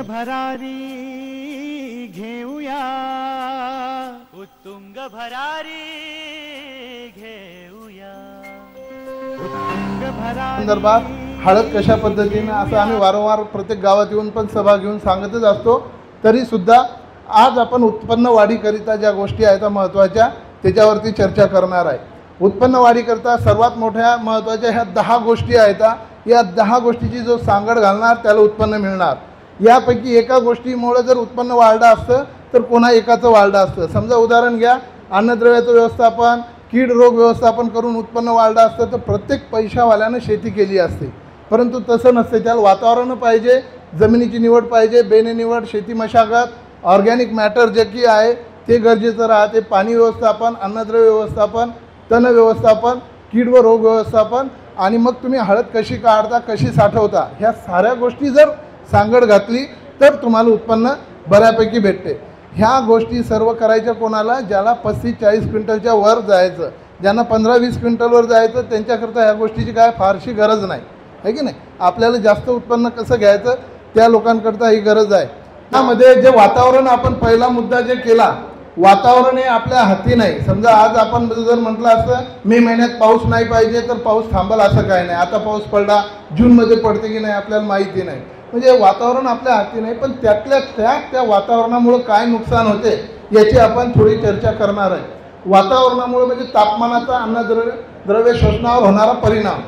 भरारी घेऊया, उत्तुंग भरारी घेऊया, उत्तुंग भरारी संदर्भात हळद कशा पद्धतीने असं आम्ही वारंवार प्रत्येक गावात येऊन पण सभा घेऊन सांगतच असतो. तरी सुद्धा आज आपण उत्पन्न वाढीकरिता ज्या गोष्टी आहेत महत्त्वाच्या त्याच्यावरती चर्चा करणार आहे. उत्पन्न वाढीकरिता सर्वात मोठ्या महत्त्वाच्या ह्या 10 गोष्टी आहेत. या 10 गोष्टीची जो सांगड घालणार त्याला उत्पन्न मिळणार. यापैकी एका गोष्टीमुळे जर उत्पन्न वाढलं असतं तर कोणा एकाचं वाढलं असतं. समजा उदाहरण घ्या, अन्नद्रव्याचं व्यवस्थापन, कीड रोग व्यवस्थापन करून उत्पन्न वाढलं असतं तर प्रत्येक पैशावाल्यानं शेती केली असते. परंतु तसं नसते. त्याला वातावरण पाहिजे, जमिनीची निवड पाहिजे, बेने निवड, शेती मशागत, ऑर्गॅनिक मॅटर जे की आहे ते गरजेचं राहते, पाणी व्यवस्थापन, अन्नद्रव्य व्यवस्थापन, तण व्यवस्थापन, कीड व रोग व्यवस्थापन, आणि मग तुम्ही हळद कशी काढता, कशी साठवता, ह्या साऱ्या गोष्टी जर सांगड घातली तर तुम्हाला उत्पन्न बऱ्यापैकी भेटते. ह्या गोष्टी सर्व करायच्या कोणाला, ज्याला 35-40 क्विंटलच्या वर जायचं, ज्यांना 15-20 क्विंटलवर जायचं त्यांच्याकरता ह्या गोष्टीची काय फारशी गरज नाही आहे की नाही. आपल्याला जास्त उत्पन्न कसं घ्यायचं त्या लोकांकरता ही गरज आहे. त्यामध्ये जे वातावरण, आपण पहिला मुद्दा जे केला, वातावरण हे आपल्या हाती नाही. समजा आज आपण जर म्हटलं असतं मे महिन्यात पाऊस नाही पाहिजे तर पाऊस थांबल असं काय नाही. आता पाऊस पडला, जूनमध्ये पडते की नाही आपल्याला माहिती नाही. म्हणजे वातावरण आपल्या हाती नाही, पण त्यातल्या त्या वातावरणामुळे काय नुकसान होते याची आपण थोडी चर्चा करणार आहे. वातावरणामुळे म्हणजे तापमानाचा अन्नद्रव्य शोषणावर होणारा परिणाम.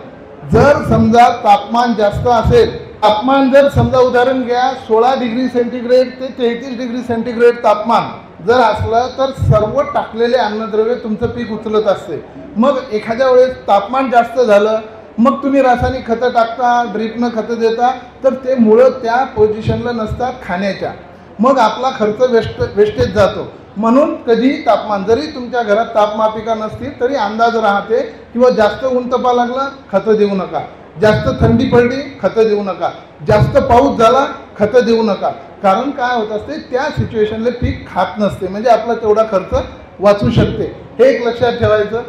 जर समजा तापमान जास्त असेल, तापमान जर समजा उदाहरण घ्या 16 डिग्री सेंटीग्रेड ते 33 डिग्री सेंटीग्रेड तापमान जर असलं तर सर्व टाकलेले अन्नद्रव्य तुमचं पीक उचलत असते. मग एखाद्या वेळेस तापमान जास्त झालं, मग तुम्ही रासायनिक खतं टाकता, ड्रिपनं खतं देता, तर ते मुळं त्या पोझिशनला नसतात खाण्याच्या. मग आपला खर्च वेस्टेज जातो. म्हणून कधी तापमान, जरी तुमच्या घरात तापमापिका नसतील तरी अंदाज राहते किंवा जास्त ऊन तपा लागला खतं देऊ नका, जास्त थंडी पडली खतं देऊ नका, जास्त पाऊस झाला खतं देऊ नका. कारण काय होत असते, त्या सिच्युएशनला पीक खात नसते, म्हणजे आपला तेवढा खर्च वाचू शकते. हे एक लक्षात ठेवायचं.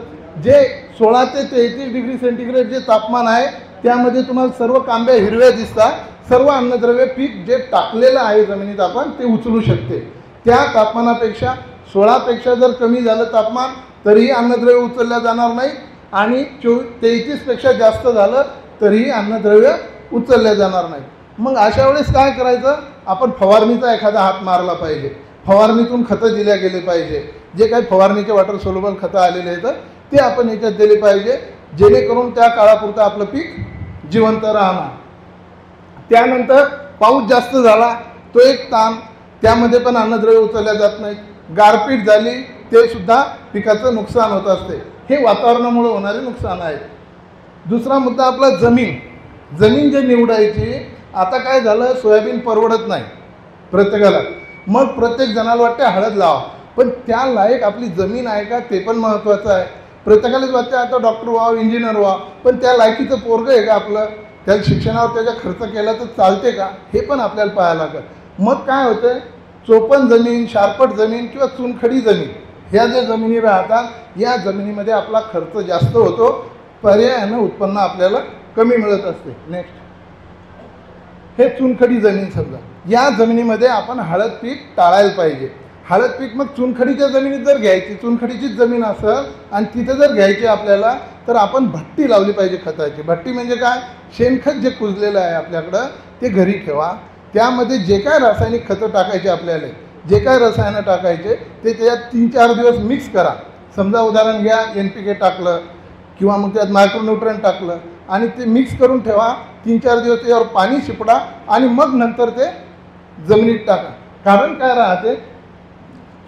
जे 16 ते 33 डिग्री सेंटीग्रेड जे तापमान आहे त्यामध्ये तुम्हाला सर्व कांब्या हिरव्या दिसतात. सर्व अन्नद्रव्य पीक जे टाकलेलं आहे जमिनीत आपण ते उचलू शकते. त्या तापमानापेक्षा 16पेक्षा जर कमी झालं तापमान तरीही अन्नद्रव्य उचलल्या जाणार नाही, आणि 33पेक्षा जास्त झालं तरीही अन्नद्रव्य उचलल्या जाणार नाही. मग अशा वेळेस काय करायचं, आपण फवारणीचा एखादा हात मारला पाहिजे. फवारणीतून खतं दिल्या गेले पाहिजे. जे काही फवारणीचे वॉटर सोल्युबल खतं आलेले आहेत ते आपण याच्यात दिले पाहिजे, जेणेकरून त्या काळापुरतं आपलं पीक जिवंत राहणार. त्यानंतर पाऊस जास्त झाला तो एक ताण, त्यामध्ये पण अन्नद्रव्य उचलल्या जात नाहीत. गारपीट झाली ते सुद्धा पिकाचं नुकसान होत असते. हे वातावरणामुळे होणारे नुकसान आहे. दुसरा मुद्दा आपला जमीन जे निवडायची. आता काय झालं, सोयाबीन परवडत नाही प्रत्येकाला, मग प्रत्येक जणाला वाटते हळद लावा, पण त्या लायक आपली जमीन आहे का ते पण महत्त्वाचं आहे. प्रत्येकालाच वाटते आता डॉक्टर व्हावं, इंजिनियर व्हावं, पण त्या लायकीचं पोरगं आहे का आपलं, त्या शिक्षणावर त्याचा खर्च केला तर चालते का, हे पण आपल्याला पाहायला लागेल. मग काय होतं, चोपन जमीन, शारपट जमीन किंवा चुनखडी जमीन, ह्या ज्या जमिनी राहतात या जमिनीमध्ये आपला खर्च जास्त होतो, पर्यायानं उत्पन्न आपल्याला कमी मिळत असते. नेक्स्ट, हे चुनखडी जमीन. समजा या जमिनीमध्ये आपण हळद पीक टाळायला पाहिजे. हळद पीक मग चुनखडीच्या जमिनीत जर घ्यायची, चुनखडीचीच जमीन असेल आणि तिथं जर घ्यायची आपल्याला, तर आपण भट्टी लावली पाहिजे खताची. भट्टी म्हणजे काय, शेणखत जे कुजलेलं आहे आपल्याकडं ते घरी ठेवा. त्यामध्ये जे काय रासायनिक खतं टाकायचे आपल्याला, जे काय रसायनं टाकायचे ते त्याच्यात 3-4 दिवस मिक्स करा. समजा उदाहरण घ्या, NPK टाकलं किंवा मग त्यात मायक्रोन्यूट्रंट टाकलं आणि ते मिक्स करून ठेवा. 3-4 दिवस त्याच्यावर पाणी शिपडा आणि मग नंतर ते जमिनीत टाका. कारण काय राहते,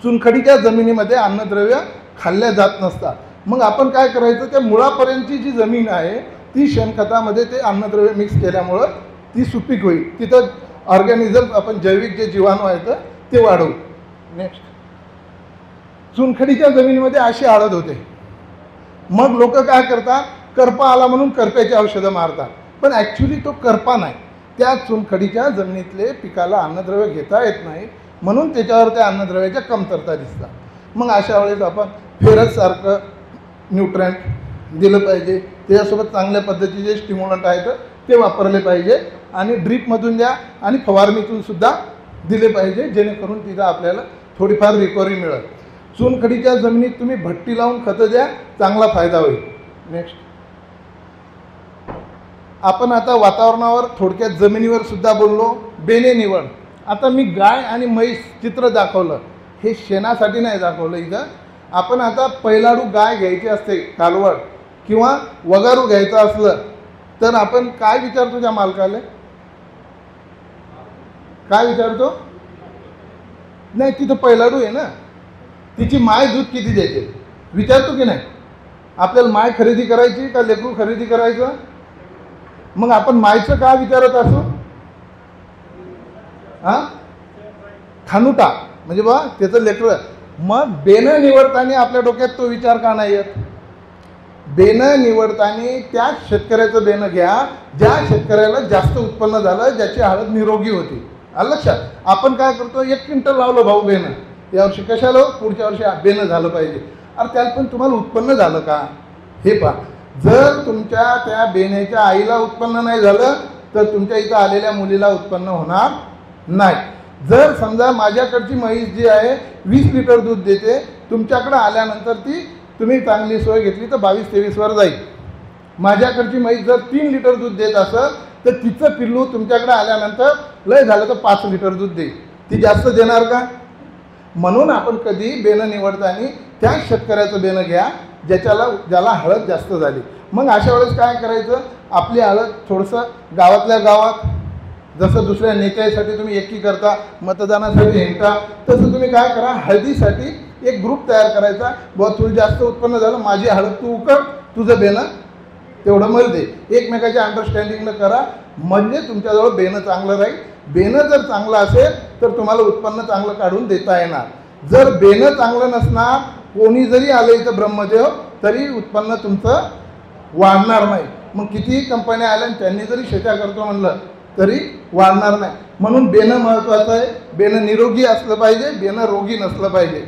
चुनखडीच्या जमिनीमध्ये अन्नद्रव्य खाल्ल्या जात नसतात. मग आपण काय करायचं, त्या मुळापर्यंतची जी जमीन आहे ती शेणखतामध्ये ते अन्नद्रव्य मिक्स केल्यामुळं ती सुपीक होईल. तिथं ऑर्गॅनिझम, आपण जैविक जे जीवाणू आहेत ते वाढवू. नेक्स्ट, चुनखडीच्या जमिनीमध्ये अशी हळद होते. मग लोक काय करतात, करपा आला म्हणून करप्याची औषधं मारतात, पण ॲक्च्युली तो करपा नाही, त्या चुनखडीच्या जमिनीतले पिकाला अन्नद्रव्य घेता येत नाही, म्हणून त्याच्यावर त्या अन्नद्रव्याच्या कमतरता दिसतात. मग अशा वेळेस आपण फेरससारखं न्यूट्रंट दिलं पाहिजे. त्याच्यासोबत चांगल्या पद्धतीचे स्टिम्युलंट आहेत ते वापरले पाहिजे. आणि ड्रीपमधून द्या आणि फवारणीतून सुद्धा दिले पाहिजे, जेणेकरून तिथं आपल्याला थोडीफार रिकव्हरी मिळेल. चुनखडीच्या जमिनीत तुम्ही भट्टी लावून खतं द्या, चांगला फायदा होईल. नेक्स्ट आपण आता वातावरणावर थोडक्यात जमिनीवर सुद्धा बोललो. बेने निवड. आता मी गाय आणि म्हैस चित्र दाखवलं, हे शेणासाठी नाही दाखवलं. इथं आपण आता पैलाडू गाय घ्यायची असते कालवड किंवा वगारू घ्यायचं असलं तर आपण काय विचारतो त्या मालकाला? काय विचारतो? नाही, तिथं पैलाडू आहे ना, तिची माय दूध किती देते विचारतो की नाही? आपल्याला माय खरेदी करायची का लेकरू खरेदी करायचं? मग आपण मायचं का विचारत असो? हां, खानुटा म्हणजे बा त्याचं लेकरं. मग बेनं निवडताना आपल्या डोक्यात तो विचार का नाही येत? बेनं निवडताना त्या शेतकऱ्याचं बेनं घ्या ज्या शेतकऱ्याला जास्त उत्पन्न झालं, ज्याची हळद निरोगी होती. आलं लक्षात? आपण काय करतो, 1 क्विंटल लावलं भाऊ बेनं, यावर्षी कशाला, पुढच्या वर्षी बेनं झालं पाहिजे. अरे त्याला पण तुम्हाला उत्पन्न झालं का हे पहा. जर तुमच्या त्या बेण्याच्या आईला उत्पन्न नाही झालं तर तुमच्या इथं आलेल्या मुलीला उत्पन्न होणार नाही. जर समजा माझ्याकडची म्हैस जी आहे 20 लिटर दूध देते, तुमच्याकडे आल्यानंतर ती तुम्ही चांगली सोय घेतली तर 22-23 वर जाईल. माझ्याकडची म्हैस जर 3 लिटर दूध देत असेल तर तिचं पिल्लू तुमच्याकडे आल्यानंतर लय झालं तर 5 लिटर दूध देईल. ती जास्त देणार का? म्हणून आपण कधी बेनं निवडताना त्या शेतकऱ्याचं बेनं घ्या ज्याला हळद जास्त झाली. मग अशा वेळेस काय करायचं, आपली हळद थोडंसं गावातल्या गावात, जसं दुसऱ्या नेत्यासाठी तुम्ही एकी करता, मतदानासाठी हिंडता, तसं तुम्ही काय करा, हळदीसाठी एक ग्रुप तयार करायचा. बुवा तुला जास्त उत्पन्न झालं, माझी हळद तू उकळ, तुझं बेनं तेवढं मला दे. एकमेकाच्या अंडरस्टँडिंगनं करा, म्हणजे तुमच्याजवळ बेनं चांगलं राहील. बेनं जर चांगलं असेल तर तुम्हाला उत्पन्न चांगलं काढून देता येणार. जर बेनं चांगलं नसणार, कोणी जरी आलं इथं ब्रह्मदेव, तरी उत्पन्न तुमचं वाढणार नाही. मग कितीही कंपन्या आल्या त्यांनी जरी शेत्या करतो म्हणलं तरी वाढणार नाही. म्हणून बेनं महत्त्वाचं आहे. बेनं निरोगी असलं पाहिजे, बेनं रोगी नसलं पाहिजे.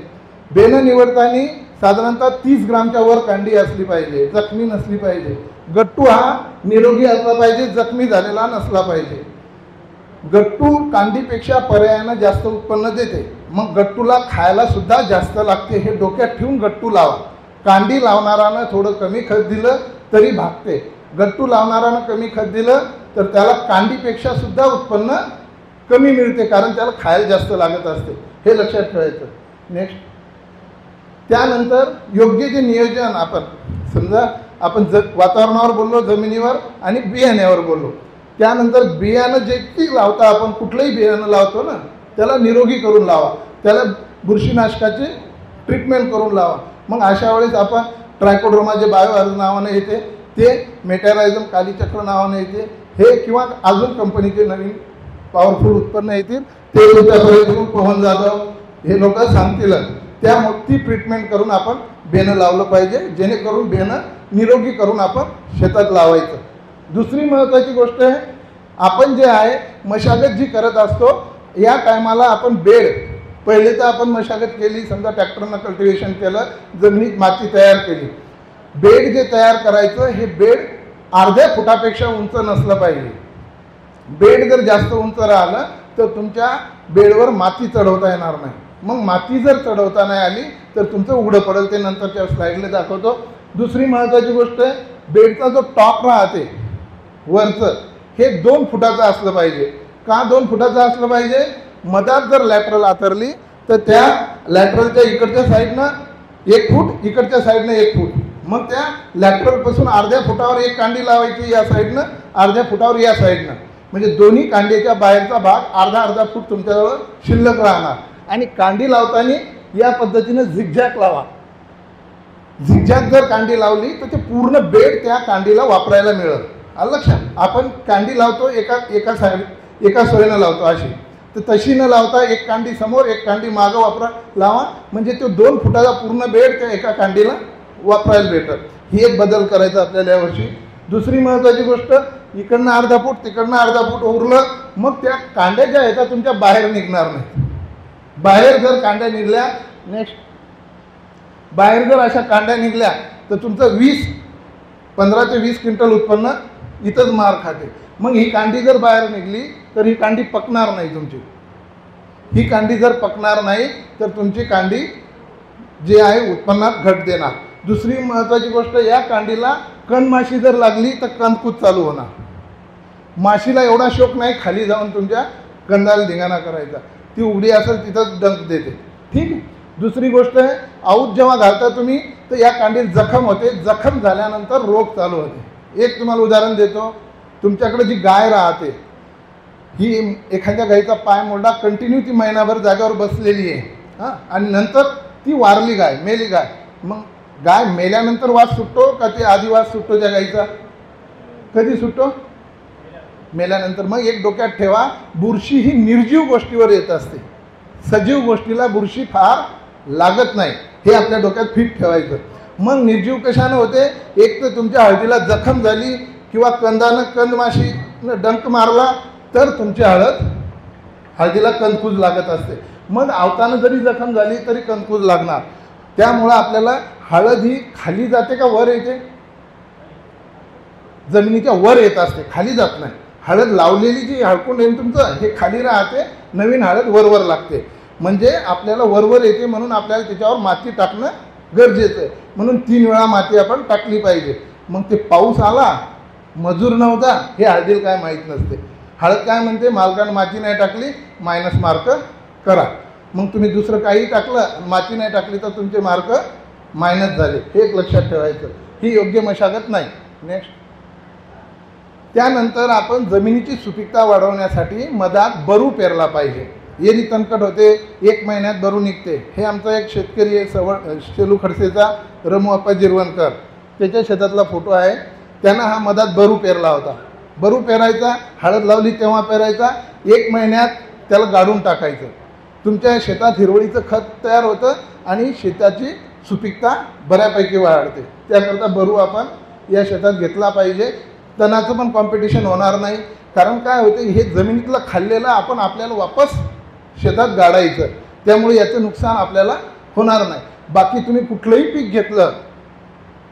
बेनं निवडताना साधारणतः 30 ग्रामच्या वर कांडी असली पाहिजे, जखमी नसली पाहिजे. गट्टू हा निरोगी असला पाहिजे, जखमी झालेला नसला पाहिजे. गट्टू कांडीपेक्षा पर्यायानं जास्त उत्पन्न देते. मग गट्टूला खायला सुद्धा जास्त लागते, हे डोक्यात ठेवून गट्टू लावा. कांडी लावणारानं थोडं कमी खत दिलं तरी भागते. गट्टू लावणारानं कमी खत दिलं तर त्याला कांडीपेक्षा सुद्धा उत्पन्न कमी मिळते, कारण त्याला खायला जास्त लागत असते. हे लक्षात ठेवायचं. नेक्स्ट त्यानंतर योग्य जे नियोजन, आपण समजा आपण वातावरणावर बोललो, जमिनीवर आणि बियाण्यावर बोललो. त्यानंतर बियाणं जे की लावता आपण, कुठलंही बियाणं लावतो ना, त्याला निरोगी करून लावा, त्याला बुरशीनाशकाची ट्रीटमेंट करून लावा. मग अशा वेळेस आपण ट्रायकोड्रोमा जे बायोअर्ज नावाने येते, ते मेटॅरायझम कालीचक्र नावाने येते, हे किंवा अजून कंपनीचे नवीन पॉवरफुल उत्पन्न येतील, ते तुमच्याकडे पवन जाधव हे लोक सांगतील. त्यामुळे ती ट्रीटमेंट करून आपण बेनं लावलं पाहिजे, जेणेकरून बेनं निरोगी करून आपण शेतात लावायचं. दुसरी महत्त्वाची गोष्ट आहे, आपण जे आहे मशागत जी करत असतो, या टायमाला आपण बेड, पहिले तर आपण मशागत केली, समजा ट्रॅक्टरनं कल्टिवेशन केलं, जमिनीत माती तयार केली. बेड जे तयार करायचं, हे बेड अर्ध्या फुटापेक्षा उंच नसलं पाहिजे. बेड जर जास्त उंच राहिलं तर तुमच्या बेडवर माती चढवता येणार नाही. मग माती जर चढवता नाही आली तर तुमचं उघडं पडेल, ते नंतरच्या स्लाईडला दाखवतो. दुसरी महत्त्वाची गोष्ट आहे, बेडचा जो टॉप राहते वरचं, हे 2 फुटाचं असलं पाहिजे. का 2 फुटाचं असलं पाहिजे? मधात जर लॅटरल आतरली तर त्या लॅटरलच्या इकडच्या साईडनं 1 फूट, इकडच्या साईडनं 1 फूट, मग त्या लॅटरलपासून अर्ध्या फुटावर एक कांडी लावायची या साईडनं, अर्ध्या फुटावर या साईडनं, म्हणजे दोन्ही कांडीच्या बाहेरचा भाग अर्धा फूट तुमच्याजवळ शिल्लक राहणार. आणि कांडी लावताना या पद्धतीनं झिगझॅग लावा. झिगझॅग जर कांडी लावली तर ते पूर्ण बेड त्या कांडीला वापरायला मिळेल. आलं लक्षात? आपण कांडी लावतो एका सोयीनं लावतो अशी, तर तशी न लावता एक कांडी समोर एक कांडी मागं लावा, म्हणजे तो 2 फुटाचा पूर्ण बेड त्या एका कांडीला वापरायला भेटत. ही एक बदल करायचा आपल्याला यावर्षी. दुसरी महत्त्वाची गोष्ट, इकडनं अर्धा फूट तिकडनं अर्धा फूट उरलं, मग त्या कांड्या ज्या आहेत त्या तुमच्या बाहेर निघणार नाही. बाहेर जर कांड्या निघल्या, नेक्स्ट बाहेर जर अशा कांड्या निघल्या तर तुमचं 15 ते 20 क्विंटल उत्पन्न इथंच मार खाते. मग ही कांडी जर बाहेर निघली तर ही कांडी पकणार नाही तुमची. ही कांडी जर पकणार नाही तर तुमची कांडी जी आहे उत्पन्नात घट देणार. दुसरी महत्त्वाची गोष्ट, या कांडीला कणमाशी जर लागली तर कंदकूज चालू होणार. माशीला एवढा शौक नाही खाली जाऊन तुमच्या कंदाला धिंगाणा करायचा, ती उघडी असेल तिथंच डंक देते. ठीक आहे. दुसरी गोष्ट आहे, आऊत जेव्हा घालता तुम्ही तर या कांडीत जखम होते, जखम झाल्यानंतर रोग चालू होते. एक तुम्हाला उदाहरण देतो. तुमच्याकडे जी गाय राहते, ही एखाद्या गायीचा पाय मोडला, कंटिन्यू ती महिनाभर जागेवर बसलेली आहे हां, आणि नंतर ती वारली गाय, मेली गाय. मग गाय मेल्यानंतर वास सुटतो का ते आधी वास सुटतो त्या गायीचा? कधी सुटतो? मेल्यानंतर. मग एक डोक्यात ठेवा, बुरशी ही निर्जीव गोष्टीवर येत असते, सजीव गोष्टीला बुरशी फार लागत नाही, हे आपल्या डोक्यात फिट ठेवायचं. मग निर्जीव कशानं होते? एक तर तुमच्या हळदीला जखम झाली किंवा कंदानं कंदमाशीनं डंक मारला तर तुमची हळदीला कंदकूज लागत असते. मग आवतानं जरी जखम झाली तरी कंदकूज लागणार. त्यामुळं आपल्याला हळद ही खाली जाते का वर येते? जमिनीच्या वर येत असते, खाली जात नाही. हळद लावलेली जी हळकुंड आहे तुमचं, हे खाली राहते, नवीन हळद वरवर लागते. म्हणजे आपल्याला वरवर येते, म्हणून आपल्याला त्याच्यावर माती टाकणं गरजेचं आहे. म्हणून 3 वेळा माती आपण टाकली पाहिजे. मग ते पाऊस आला, मजूर नव्हता, हे हळदीला काय माहीत नसते. हळद काय म्हणते, मालकानं माती नाही टाकली, मायनस मार्क करा. मग तुम्ही दुसरं काही टाकलं, माती नाही टाकली तर तुमचे मार्क मायनस झाले, हे एक लक्षात ठेवायचं. ही योग्य मशागत नाही. नेक्स्ट. त्यानंतर आपण जमिनीची सुपीकता वाढवण्यासाठी मधात बरू पेरला पाहिजे. येरी तणकट होते, 1 महिन्यात बरू निघते. हे आमचा एक शेतकरी आहे शेलू खडसेचा, रमू अप्पा जिरवणकर, त्याच्या शेतातला फोटो आहे. त्यानं हा मधात बरू पेरला होता. बरू पेरायचा, हळद लावली तेव्हा पेरायचा, 1 महिन्यात त्याला गाडून टाकायचं. तुमच्या शेतात हिरवळीचं खत तयार होतं आणि शेताची सुपीकता बऱ्यापैकी वाढते. त्याकरता बरू आपण या शेतात घेतला पाहिजे. तणाचं पण कॉम्पिटिशन होणार नाही, कारण काय होते, हे जमिनीतलं खाल्लेलं आपण आपल्याला वापस शेतात गाडायचं, त्यामुळे याचं नुकसान आपल्याला होणार नाही. बाकी तुम्ही कुठलंही पीक घेतलं,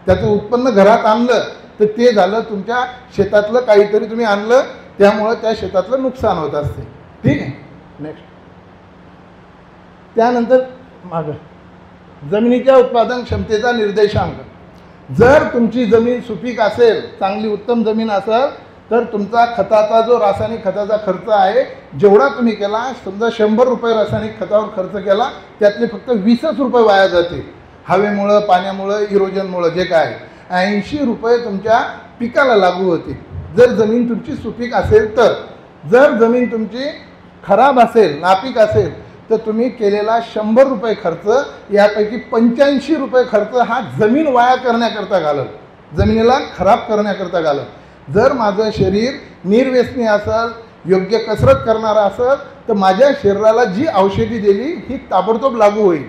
त्याचं उत्पन्न घरात आणलं तर ते झालं तुमच्या शेतातलं काहीतरी तुम्ही आणलं, त्यामुळं त्या शेतातलं नुकसान होत असते. ठीक आहे. नेक्स्ट. त्यानंतर मागं जमिनीच्या उत्पादन क्षमतेचा निर्देशांक. जर तुमची जमीन सुपीक असेल, चांगली उत्तम जमीन असेल, तर तुमचा खताचा जो रासायनिक खताचा खर्च आहे, जेवढा तुम्ही केला, समजा 100 रुपये रासायनिक खतावर खर्च केला, त्यातले फक्त 20च रुपये वाया जातील. हवेमुळं, पाण्यामुळं, इरोजनमुळं, जे काय 80 रुपये तुमच्या पिकाला लागू होतील, जर जमीन तुमची सुपीक असेल तर. जर जमीन तुमची खराब असेल, नापीक असेल, तर तुम्ही केलेला 100 रुपये खर्च, यापैकी 85 रुपये खर्च हा जमीन वाया करण्याकरता घालल, जमिनीला खराब करण्याकरता घालल. जर माझं शरीर निर्व्यसनी असेल, योग्य कसरत करणारा असेल, तर माझ्या शरीराला जी औषधी दिली ही ताबडतोब लागू होईल.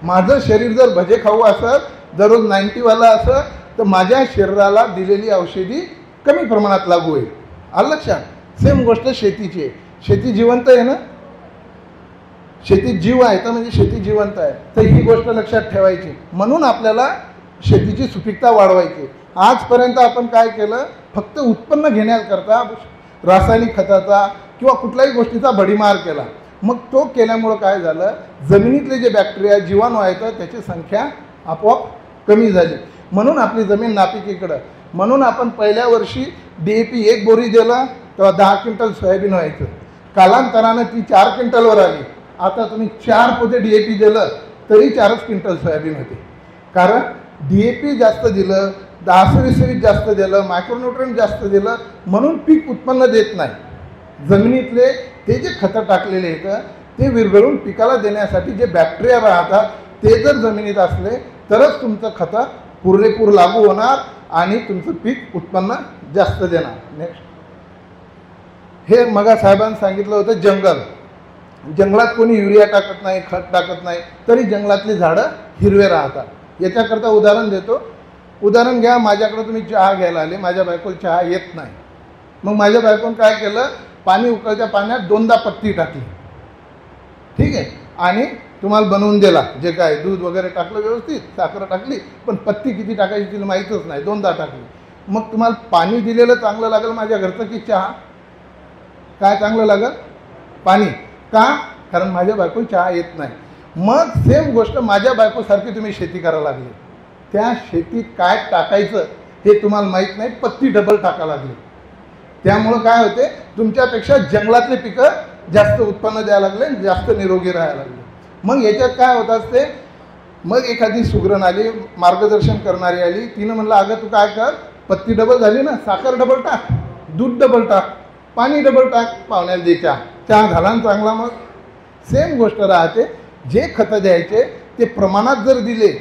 माझं शरीर जर भजे खाऊ असेल, दररोज 90वाला असेल, तर माझ्या शरीराला दिलेली औषधी कमी प्रमाणात लागू होईल. आलं लक्षात? सेम गोष्ट शेतीची आहे. शेती जिवंत आहे ना, शेतीत जीव आहे तर म्हणजे शेती जिवंत आहे, तर ही गोष्ट लक्षात ठेवायची. म्हणून आपल्याला शेतीची सुपीकता वाढवायची. आजपर्यंत आपण काय केलं, फक्त उत्पन्न घेण्याकरता रासायनिक खताचा किंवा कुठल्याही गोष्टीचा भडीमार केला. मग तो केल्यामुळं काय झालं, जमिनीतले जे बॅक्टेरिया, जीवाणू आहेत, त्याची संख्या आपोआप कमी झाली. म्हणून आपली जमीन नापिकीकडं. म्हणून आपण पहिल्या वर्षी DAP 1 बोरी दिला तेव्हा 10 क्विंटल सोयाबीन व्हायचं. कालांतरानं ती 4 क्विंटलवर आली. आता तुम्ही 4 पोते DAP दिलं तरी 4च क्विंटल सोयाबीन होते. कारण DAP जास्त दिलं, 10-20 जास्त दिलं, मायक्रोन्यूट्रंट जास्त दिलं, म्हणून पीक उत्पन्न देत नाही. जमिनीतले ते जे खतं टाकलेले आहेत ते विरघळून पिकाला देण्यासाठी जे बॅक्टेरिया राहतात ते जर जमिनीत असले तरच तुमचं खतं पुरेपूर लागू होणार आणि तुमचं पीक उत्पन्न जास्त देणार. नेक्स्ट. हे मगा साहेबांनी सांगितलं होतं, जंगलात कोणी युरिया टाकत नाही, खत टाकत नाही, तरी जंगलातली झाडं हिरवे राहतात. याच्याकरता उदाहरण देतो. उदाहरण घ्या, माझ्याकडे तुम्ही चहा घ्यायला आले, माझ्या बायकोला चहा येत नाही. मग माझ्या बायकोनं काय केलं, पाणी उकळत्या पाण्यात 2दा पत्ती टाकली, ठीक आहे, आणि तुम्हाला बनवून दिला. जे काय दूध वगैरे टाकलं व्यवस्थित, साखर टाकली, पण पत्ती किती टाकायची तिला माहीतच नाही, 2दा टाकली. मग तुम्हाला पाणी दिलेलं चांगलं लागेल माझ्या घरचं की चहा? काय चांगलं लागेल? पाणी. का? कारण माझ्या बायको चहा येत नाही. मग सेम गोष्ट माझ्या बायकोसारखी तुम्ही शेती करायला लागली. त्या शेतीत काय टाकायचं हे तुम्हाला माहीत नाही, पत्ती डबल टाकायला लागली. त्यामुळं काय होते, तुमच्यापेक्षा जंगलातले पिकं जास्त उत्पन्न द्यायला लागले, जास्त निरोगी राहायला लागले. मग याच्यात काय होत असते, मग एखादी सुगरण आली, मार्गदर्शन करणारी आली, तिनं म्हणलं अगं तू काय कर, पत्ती डबल झाली ना, साखर डबल टाक, दूध डबल टाक, पाणी डबल टाक, पाहुण्याला दे चहा. चहा झाला ना चांगला. मग सेम गोष्ट राहते, जे खतं द्यायचे ते प्रमाणात जर दिले,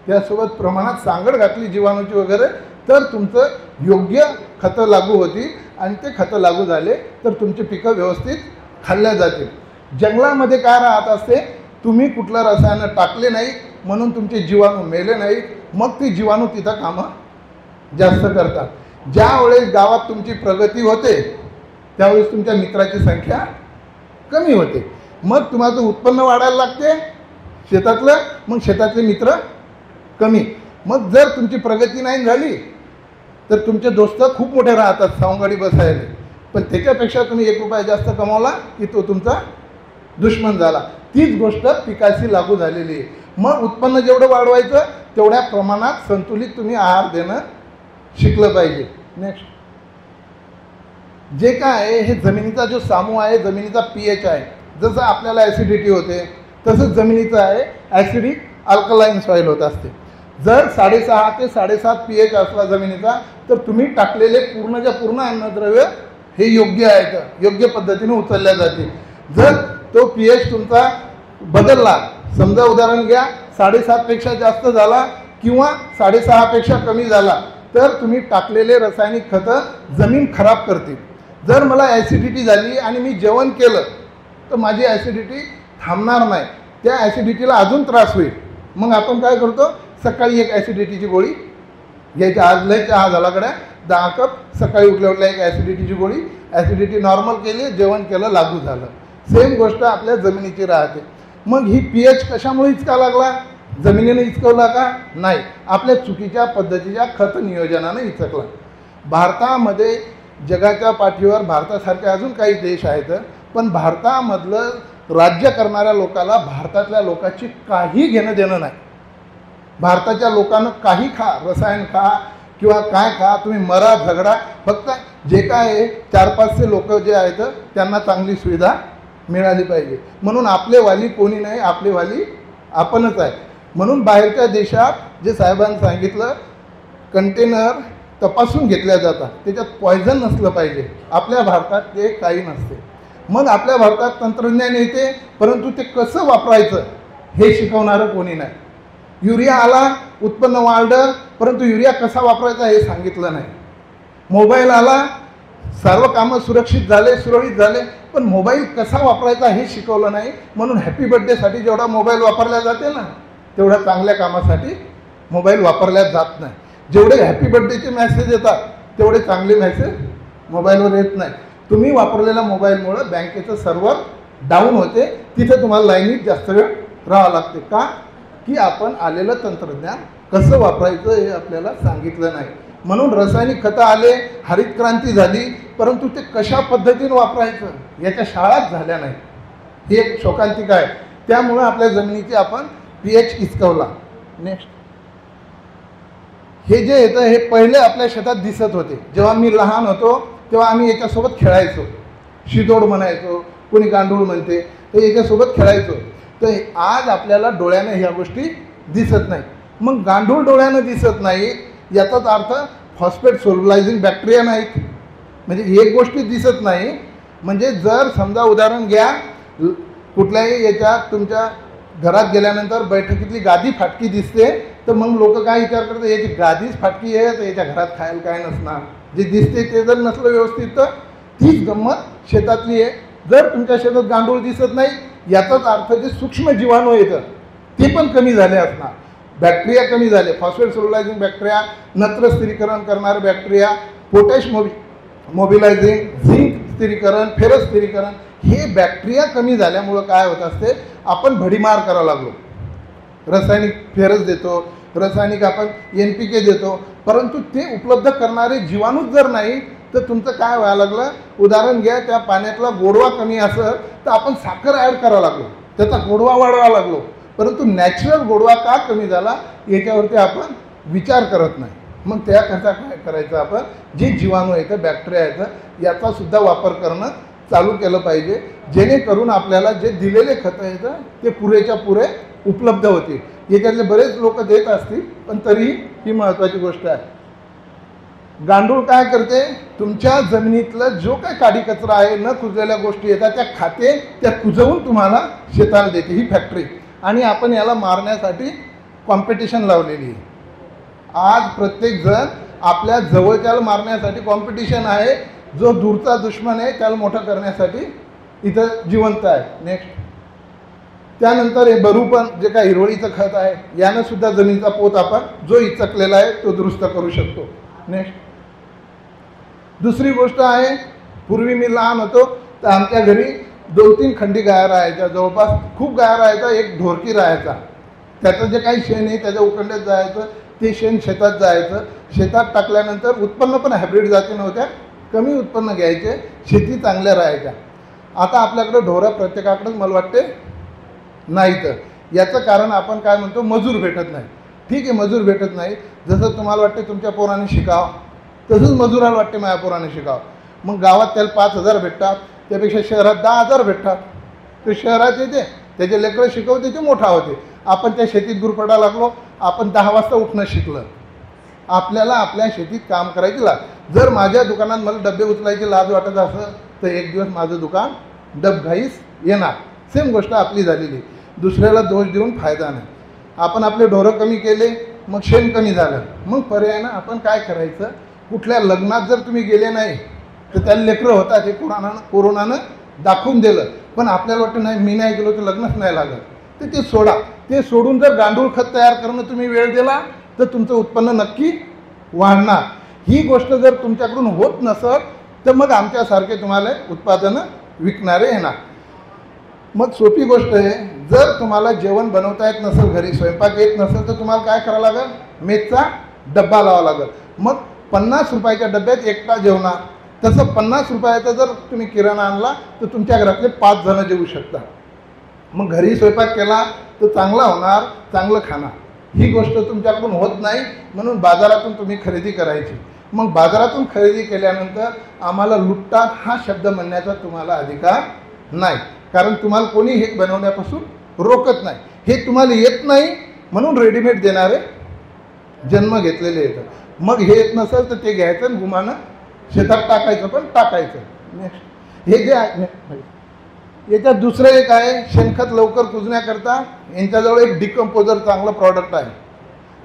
त्यासोबत प्रमाणात सांगड घातली जीवाणूची वगैरे, तर तुमचं योग्य खतं लागू होतील आणि ते खतं लागू झाले तर तुमची पिकं व्यवस्थित खाल्ल्या जातील. जंगलामध्ये काय राहत असते, तुम्ही कुठलं रसायनं टाकले नाही म्हणून तुमचे जीवाणू मेले नाहीत, मग ते जीवाणू तिथं कामं जास्त करतात. ज्यावेळेस गावात तुमची प्रगती होते त्यावेळेस तुमच्या मित्राची संख्या कमी होते. मग तुम्हाला उत्पन्न वाढायला लागते शेतातलं, मग शेतातले मित्र कमी. मग जर तुमची प्रगती नाही झाली तर तुमचे दोस्त खूप मोठे राहतात सावंगाडी बसायला, पण त्याच्यापेक्षा तुम्ही 1 रुपया जास्त कमावला की तो तुमचा दुश्मन झाला. तीच गोष्ट पिकाशी लागू झालेली आहे. मग उत्पन्न जेवढं वाढवायचं तेवढ्या प्रमाणात संतुलित तुम्ही आहार देणं शिकलं पाहिजे. नेक्स्ट, जे काय आहे हे जमिनीचा जो समूह आहे, जमिनीचा pH आहे. जसं आपल्याला ॲसिडिटी होते तसंच जमिनीचं आहे ॲसिडिक अल्कलाईन सॉईल होत असते. जर 6.5 ते 7.5 pH असला जमिनीचा तर तुम्ही टाकलेले पूर्णच्या पूर्ण अन्नद्रव्य हे योग्य आहेत, योग्य पद्धतीने उचलल्या जातील. जर तो pH तुमचा बदलला, समजा उदाहरण घ्या 7.5 पेक्षा जास्त झाला किंवा 6.5 पेक्षा कमी झाला, तर तुम्ही टाकलेले रासायनिक खतं जमीन खराब करतील. जर मला ॲसिडिटी झाली आणि मी जेवण केलं तर माझी ॲसिडिटी थांबणार नाही, त्या ॲसिडिटीला अजून त्रास होईल. मग आपण काय करतो, सकाळी एक ॲसिडिटीची गोळी घ्यायची. आज लय चहा झाला कडे 10 कप, सकाळी उठल्या उठल्या एक ॲसिडिटीची गोळी, ॲसिडिटी नॉर्मल केली, जेवण केलं, लागू झालं. सेम गोष्ट आपल्या जमिनीची राहते. मग ही pH कशामुळे इचका लागला? जमिनीने इचकवला का? नाही, आपल्या चुकीच्या पद्धतीच्या खत नियोजनाने इचकला. भारतामध्ये जगाच्या पाठीवर भारतासारखे अजून काही देश आहेत, पण भारतामधलं राज्य करणाऱ्या लोकाला भारतातल्या लोकांची काही घेणं देणं नाही. भारताच्या लोकांना काही खा, रसायन खा किंवा काय खा, तुम्ही मरा झगडा, फक्त जे काय आहे 4-5 लोक जे आहेत त्यांना चांगली सुविधा मिळाली पाहिजे. म्हणून आपले वाली कोणी नाही, आपले वाली आपणच आहे. म्हणून बाहेरच्या देशात जे साहेबांनी सांगितलं, कंटेनर तपासून घेतल्या जातात, त्याच्यात पॉयझन नसलं पाहिजे. आपल्या भारतात ते काही नसते. मग आपल्या भारतात तंत्रज्ञान येते, परंतु ते कसं वापरायचं हे शिकवणारं कोणी नाही. युरिया आला, उत्पन्न वाढलं, परंतु युरिया कसा वापरायचा हे सांगितलं नाही. मोबाईल आला, सर्व कामं सुरक्षित झाले, सुरळीत झाले, पण मोबाईल कसा वापरायचा हे शिकवलं नाही. म्हणून हॅपी बर्थडेसाठी जेवढा मोबाईल वापरला जाते ना, तेवढ्या चांगल्या कामासाठी मोबाईल वापरल्या जात नाही. जेवढे हॅपी बर्थडेचे मेसेज येतात तेवढे चांगले मेसेज मोबाईलवर येत नाही. तुम्ही वापरलेल्या मोबाईलमुळं बँकेचं सर्व्हर डाऊन होते, तिथे तुम्हाला लाईनीत जास्त वेळ राहावं लागते. का? की आपण आलेलं तंत्रज्ञान कसं वापरायचं हे आपल्याला सांगितलं नाही. म्हणून रासायनिक खतं आले, हरित क्रांती झाली, परंतु ते कशा पद्धतीने वापरायचं याच्या शाळाच झाल्या नाही. ही एक शोकांतिका आहे. त्यामुळं आपल्या जमिनीची आपण pH इचकवला. नेक्स्ट, हे जे येतं हे पहिले आपल्या शेतात दिसत होते. जेव्हा मी लहान होतो तेव्हा आम्ही याच्यासोबत खेळायचो, शिदोड म्हणायचो, कोणी गांडूळ म्हणते, तर याच्यासोबत खेळायचो. तर आज आपल्याला डोळ्यानं ह्या गोष्टी दिसत नाही. मग गांडूळ डोळ्यानं दिसत नाही याचाच अर्थ फॉस्फेट सोल्युलायझिंग बॅक्टेरिया नाहीत, म्हणजे एक गोष्टी दिसत नाही. म्हणजे जर समजा उदाहरण घ्या, कुठल्याही याच्यात तुमच्या घरात गेल्यानंतर बैठकीतली गादी फाटकी दिसते, तर मग लोक काय विचार करतात, याची गादीच फाटकी आहे तर याच्या घरात खायला काय नसणार. जे दिसते ते जर नसलं व्यवस्थित तर तीच गंमत शेतातली आहे. जर तुमच्या शेतात गांडूळ दिसत नाही याचाच अर्थ जे सूक्ष्म जीवाणू येतं ते पण कमी झाले असणार, बॅक्टेरिया कमी झाले. फॉस्फेट सोल्युलायझिंग बॅक्टेरिया, नत्र स्थिरीकरण करणारे बॅक्टेरिया, पोटॅश मोबिलायझिंग, झिंक स्थिरीकरण, फेरस स्थिरीकरण, हे बॅक्टेरिया कमी झाल्यामुळं काय होत असते, आपण भडीमार करायला लागलो. रासायनिक फेरस देतो, रासायनिक आपण NPK देतो, परंतु ते उपलब्ध करणारे जीवाणूच जर नाही तर तुमचं काय व्हायला लागलं, उदाहरण घ्या, त्या पाण्यातला गोडवा कमी असेल तर आपण साखर ॲड करायला लागलो, त्याचा गोडवा वाढवायला लागलो, परंतु नॅचरल गोडवा का कमी झाला याच्यावरती आपण विचार करत नाही. मग त्याकरता काय करायचं, आपण जे जीवाणू येतं, बॅक्टेरिया येतं, याचा सुद्धा वापर करणं चालू केलं पाहिजे, जेणेकरून आपल्याला जे दिलेले खतं येतं ते पुरेच्या पुरे उपलब्ध होतील. याच्यातले बरेच लोक देत असतील, पण तरीही ही महत्त्वाची गोष्ट आहे. गांडूळ काय करते, तुमच्या जमिनीतलं जो काही काडी कचरा आहे, न कुजलेल्या गोष्टी येतात त्या खाते, त्या कुजवून तुम्हाला शेताला देते ही फॅक्टरी. आणि आपण याला मारण्यासाठी कॉम्पिटिशन लावलेली आहे. आज प्रत्येकजण आपल्या जवळच्याला मारण्यासाठी कॉम्पिटिशन आहे, जो दूरचा दुश्मन आहे त्याला मोठं करण्यासाठी इथं जिवंत आहे. नेक्स्ट, त्यानंतर हे बरूपण जे काय हिरवळीचं खत आहे, यानं सुद्धा जमिनीचा पोत आपण जो इचकलेला आहे तो दुरुस्त करू शकतो. नेक्स्ट, दुसरी गोष्ट आहे, पूर्वी मी लहान होतो तर आमच्या घरी 2-3 खंडी गाया राहायच्या, जवळपास खूप गाया राहायचा, एक ढोरकी राहायचा. त्याचं जे काही शेण आहे त्याच्या उकंड्यात जायचं, ते शेण शेतात जायचं. शेतात टाकल्यानंतर उत्पन्न पण हायब्रिड जाती नव्हत्या, कमी उत्पन्न घ्यायचे, शेती चांगल्या राहायच्या. आता आपल्याकडे ढोरं प्रत्येकाकडेच मला वाटते नाही. तर याचं कारण आपण काय म्हणतो, मजूर भेटत नाही. ठीक आहे, मजूर भेटत नाही, जसं तुम्हाला वाटते तुमच्या पोराने शिकावं, तसंच मजुराला वाटते माझ्या पोराने शिकावं. मग गावात त्याला 5,000 भेटतात, त्यापेक्षा शहरात 10,000 भेटतात. ते शहरात येते, त्याचे लेकरं शिकवते, ते मोठा होते. आपण त्या शेतीत गुरफटा लागलो, आपण 10 वाजता उठणं शिकलं. आपल्याला आपल्या शेतीत काम करायची लाज. जर माझ्या दुकानात मला डबे उचलायची लाज वाटत असं तर एक दिवस माझं दुकान डबघाईस येणार. सेम गोष्ट आपली झालेली. दुसऱ्याला दोष देऊन फायदा नाही. आपण आपले ढोरं कमी केले, मग शेण कमी झालं, मग पर्यायानं आपण काय करायचं, कुठल्या लग्नात जर तुम्ही गेले नाही तर त्याला लेकरं होतात, हे कोरोनानं दाखवून दिलं. पण आपल्याला वाटतं नाही, मी नाही गेलो तर लग्नच नाही लागत, तर ते सोडा. ते सोडून जर गांडूळ खत तयार करणं तुम्ही वेळ दिला तर तुमचं उत्पन्न नक्की वाढणार. ही गोष्ट जर तुमच्याकडून होत नसत तर मग आमच्यासारखे तुम्हाला उत्पादनं विकणारे येणार. मग सोपी गोष्ट आहे, जर तुम्हाला जेवण बनवता येत नसेल, घरी स्वयंपाक येत नसेल, तर तुम्हाला काय करावं लागेल, मेसचा डब्बा लावावा लागेल. मग 50 रुपयाच्या डब्यात एकटा जेवणार. तसं 50 रुपयाचा जर तुम्ही किराणा आणला तर तुमच्या घरातले 5 जण जेवू शकता. मग घरी स्वयंपाक केला तर चांगला होणार, चांगलं खाणार. ही गोष्ट तुमच्याकडून होत नाही, म्हणून बाजारातून तुम्ही खरेदी करायची. मग बाजारातून खरेदी केल्यानंतर आम्हाला लुटतात हा शब्द म्हणण्याचा तुम्हाला अधिकार नाही, कारण तुम्हाला कोणी हे बनवण्यापासून रोकत नाही. हे तुम्हाला येत नाही म्हणून रेडीमेड देणारे जन्म घेतलेले येतात. मग हे येत नसेल तर ते घ्यायचं आणि गुमानं शेतात टाकायचं, पण टाकायचं. नेक्स्ट, हे जे आहे याच्यात दुसरं एक आहे, शेणखत लवकर कुजण्याकरता यांच्याजवळ एक डिकम्पोजर चांगलं प्रॉडक्ट आहे.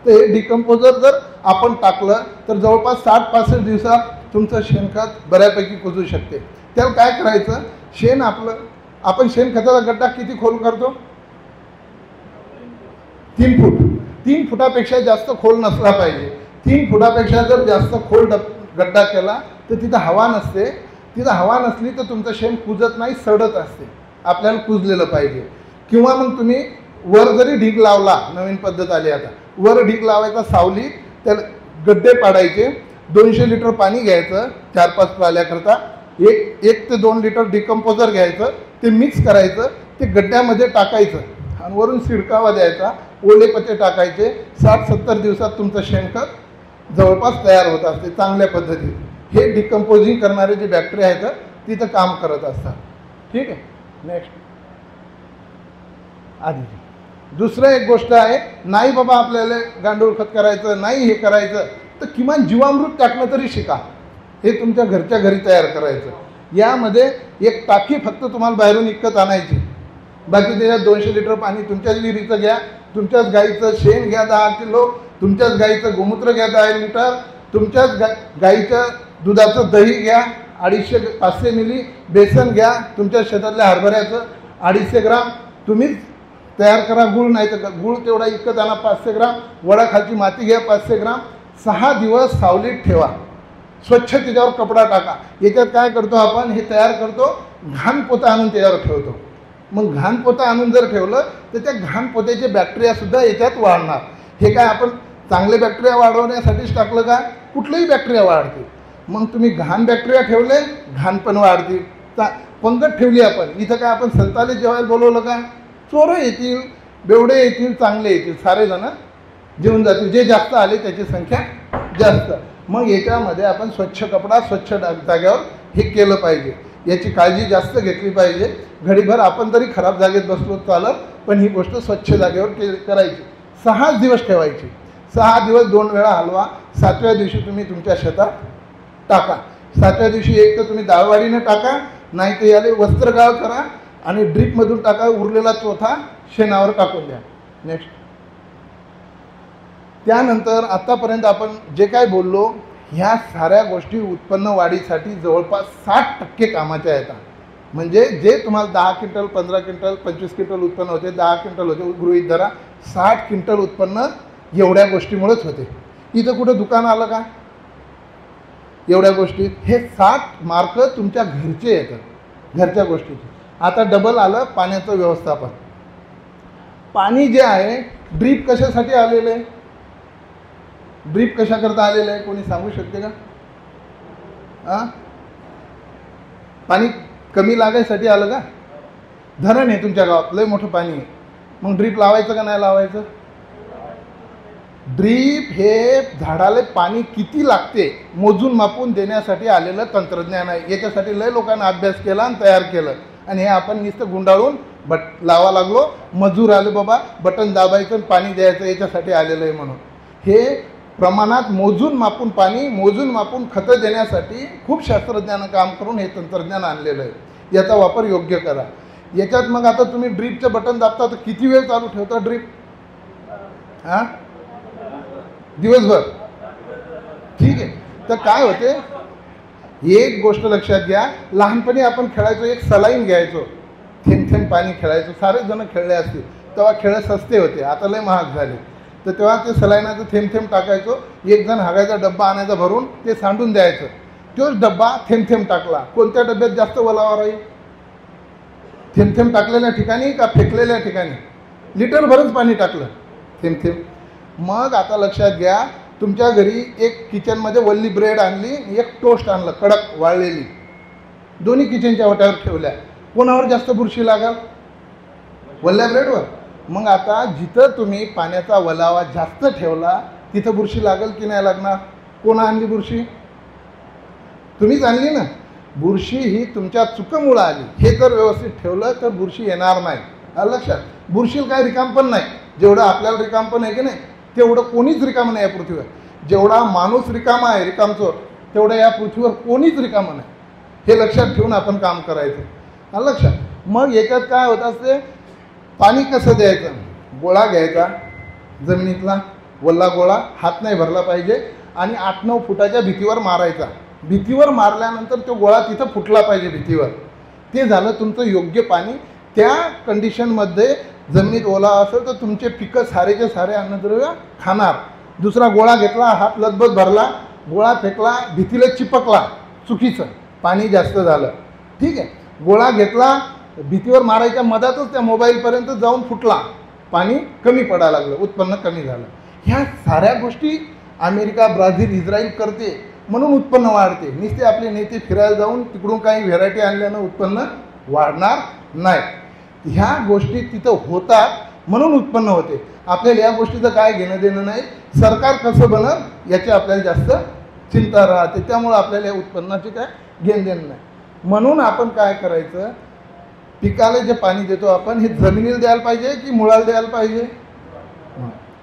तर हे डिकम्पोजर जर आपण टाकलं तर जवळपास 60-65 दिवसात तुमचं शेणखत बऱ्यापैकी कुजू शकते. त्याला काय करायचं, शेण आपण शेणखताचा गड्डा किती खोल करतो, 3 फूट. 3 फुटापेक्षा जास्त खोल नसला पाहिजे. 3 फुटापेक्षा जर जास्त खोल गड्डा केला तर तिथं हवा नसते. तिथं हवा नसली तर तुमचं शेण कुजत नाही, सडत असते. आपल्याला कुजलेलं पाहिजे. किंवा मग तुम्ही वर जरी ढीग लावला, नवीन पद्धत आली आता, वर ढीग लावायचा सावलीत, त्याला गड्डे पाडायचे, 200 लिटर पाणी घ्यायचं 4-5 ट्राल्याकरता, 1 ते 2 लिटर डिकम्पोजर घ्यायचं, ते मिक्स करायचं, ते गड्ड्यामध्ये टाकायचं आणि वरून शिडकावा द्यायचा, ओले पत्ते टाकायचे. 60-70 दिवसात तुमचं शेणखत जवळपास तयार होत असते चांगल्या पद्धतीने. हे डिकम्पोजिंग करणारे जे बॅक्टेरिया आहेत तिथं काम करत असतात. ठीक आहे. नेक्स्ट, आधी दुसरं एक गोष्ट आहे, नाही बाबा आपल्याला गांडूळ खत करायचं नाही, हे करायचं तर किमान जीवामृत टाकणं तरी शिका. हे तुमच्या घरच्या घरी तयार करायचं. यामध्ये एक टाकी फक्त तुम्हाला बाहेरून विकत आणायची, बाकी त्याच्यात 200 लिटर पाणी तुमच्याच विहिरीचं घ्या, तुमच्याच गाईचं शेण घ्या 10 किलो, तुमच्याच गाईचं गोमूत्र घ्या 10 लिटर, तुमच्याच गाईचं दुधाचं दही घ्या 500 मिली, बेसन घ्या, तुमच्या शेतातल्या हरभऱ्याचं 250 ग्राम, तुम्हीच तयार करा. गूळ नाही तर गूळ तेवढा विकत आणा 500 ग्राम, वडाखालची माती घ्या 500 ग्राम, 6 दिवस सावलीत ठेवा, स्वच्छ त्याच्यावर कपडा टाका. याच्यात काय करतो आपण, हे तयार करतो, घाण पोतं आणून त्याच्यावर ठेवतो. मग घाण पोतं आणून जर ठेवलं तर त्या घाण पोत्याचे बॅक्टेरियासुद्धा याच्यात वाढणार. हे काय आपण चांगले बॅक्टेरिया वाढवण्यासाठीच टाकलं का? कुठलेही बॅक्टेरिया वाढते. मग तुम्ही घाण बॅक्टेरिया ठेवले, घाण पण वाढते. पंगत ठेवली आपण, इथं काय आपण संताले जेवायला बोलवलं का? चोरं येतील, बेवडे येतील, चांगले येतील, सारे जण जेवून जातील. जे जास्त आले त्याची संख्या जास्त. मग याच्यामध्ये आपण स्वच्छ कपडा, स्वच्छ जागेवर हे केलं पाहिजे. याची काळजी जास्त घेतली पाहिजे. घडीभर आपण तरी खराब जागेत बसलो चालत, पण ही गोष्ट स्वच्छ जागेवर करायची. 6 दिवस ठेवायची. 6 दिवस 2 वेळा हलवा. 7व्या दिवशी तुम्ही तुमच्या शेतात टाका. 7व्या दिवशी एक तर तुम्ही दाळवाडीनं टाका, नाही तर याले वस्त्रगाळ करा आणि ड्रीपमधून टाका. उरलेला चौथा शेणावर टाकून द्या. नेक्स्ट. त्यानंतर आत्तापर्यंत आपण जे काय बोललो, ह्या साऱ्या गोष्टी उत्पन्न वाढीसाठी जवळपास 60% कामाच्या येतात. म्हणजे जे तुम्हाला 10 क्विंटल, 15 क्विंटल, 25 क्विंटल उत्पन्न होते, 10 क्विंटल होते गृहीत धरा, 60 क्विंटल उत्पन्न एवढ्या गोष्टीमुळेच होते. इथं कुठं दुकान आलं का एवढ्या गोष्टीत? हे 60 मार्क तुमच्या घरचे येतात, घरच्या गोष्टीचे. आता डबल आलं पाण्याचं व्यवस्थापन. पाणी जे आहे, ड्रीप कशासाठी आलेलं आहे? ड्रीप कशाकरता आलेलं आहे कोणी सांगू शकते का? पाणी कमी लागायसाठी आलं का? धरण आहे तुमच्या गावात, लय मोठं पाणी आहे, मग ड्रीप लावायचं का नाही लावायचं? ड्रीप हे झाडाला पाणी किती लागते मोजून मापून देण्यासाठी आलेलं तंत्रज्ञान आहे. याच्यासाठी लय लोकांना अभ्यास केला आणि तयार केलं, आणि हे आपण नुसतं गुंडाळून लावा लागलो. मजूर आले बाबा, बटन दाबायचं आणि पाणी द्यायचं, याच्यासाठी आलेलं आहे. म्हणून हे प्रमाणात मोजून मापून पाणी, मोजून मापून खतं देण्यासाठी खूप शास्त्रज्ञानं काम करून हे तंत्रज्ञान आणलेलं आहे. याचा वापर योग्य करा. याच्यात मग आता तुम्ही ड्रीपचं बटन दाबता तर किती वेळ चालू ठेवता ड्रीप? दिवसभर. ठीक आहे. तर काय होते, एक गोष्ट लक्षात घ्या, लहानपणी आपण खेळायचो, एक सलाईन घ्यायचो, थेंब थेंब पाणी खेळायचो. सारेच जण खेळले असतील. तेव्हा खेळ सस्ते होते, आता लय महाग झाले. तर तेव्हा ते सलाईनाचं थेंब थेंब टाकायचो. एक जण हागायचा डब्बा आणायचा भरून, ते सांडून द्यायचं. तोच डब्बा थेंब थेंब टाकला. कोणत्या डब्यात जास्त ओलावा राहील? थेंब थेंब टाकलेल्या ठिकाणी का फेकलेल्या ठिकाणी? लिटरभरच पाणी टाकलं थेंब थेंब. मग आता लक्षात घ्या, तुमच्या घरी एक किचनमध्ये वल्ली ब्रेड आणली, एक टोस्ट आणलं कडक वाळलेली, दोन्ही किचनच्या वाट्यावर ठेवल्या. कोणावर जास्त बुरशी लागल? वल्ल्या ब्रेडवर. मग आता जिथं तुम्ही पाण्याचा वलावा जास्त ठेवला तिथं बुरशी लागल की नाही लागणार? कोण आणली बुरशी? तुम्हीच आणली ना. बुरशी ही तुमच्या चुकीमुळं आली. हे जर व्यवस्थित ठेवलं तर बुरशी येणार नाही. लक्षात. बुरशीला काय रिकाम पण नाही. जेवढं आपल्याला रिकाम पण आहे की नाही, तेवढं कोणीच रिकामं नाही या पृथ्वीवर. जेवढा माणूस रिकामा आहे, रिकामचोर, तेवढं या पृथ्वीवर कोणीच रिकामं नाही. हे लक्षात ठेवून आपण काम करायचं. लक्षात. मग याच्यात काय होत असते, पाणी कसं द्यायचं? गोळा घ्यायचा जमिनीतला, वल्ला गोळा, हात नाही भरला पाहिजे, आणि 8-9 फुटाच्या भीतीवर मारायचा. भीतीवर मारल्यानंतर तो गोळा तिथं फुटला पाहिजे भीतीवर. ते झालं तुमचं योग्य पाणी. त्या कंडिशनमध्ये जमिनीत ओला असेल तर तुमचे पिकं सारेचे सारे अन्नद्रव्य खाणार. दुसरा गोळा घेतला, हात लदबद भरला, गोळा फेकला, भीतीला चिपकला, चुकीचं, पाणी जास्त झालं. ठीक आहे. गोळा घेतला, भीतीवर मारायच्या मधातच त्या मोबाईलपर्यंत जाऊन फुटला, पाणी कमी पडायला लागलं, उत्पन्न कमी झालं. ह्या साऱ्या गोष्टी अमेरिका, ब्राझील, इस्रायल करते म्हणून उत्पन्न वाढते. नुसते आपले नेते फिरायला जाऊन तिकडून काही व्हेरायटी आणल्यानं उत्पन्न वाढणार नाही. ह्या गोष्टी तिथं होतात म्हणून उत्पन्न होते. आपल्याला या गोष्टीचं काय घेणं देणं नाही. सरकार कसं बनल याची आपल्याला जास्त चिंता राहते. त्यामुळं आपल्याला या उत्पन्नाचे काय घेणं देणं नाही. म्हणून आपण काय करायचं, पिकाला जे पाणी देतो आपण, हे जमिनीला द्यायला पाहिजे की मुळाला द्यायला पाहिजे?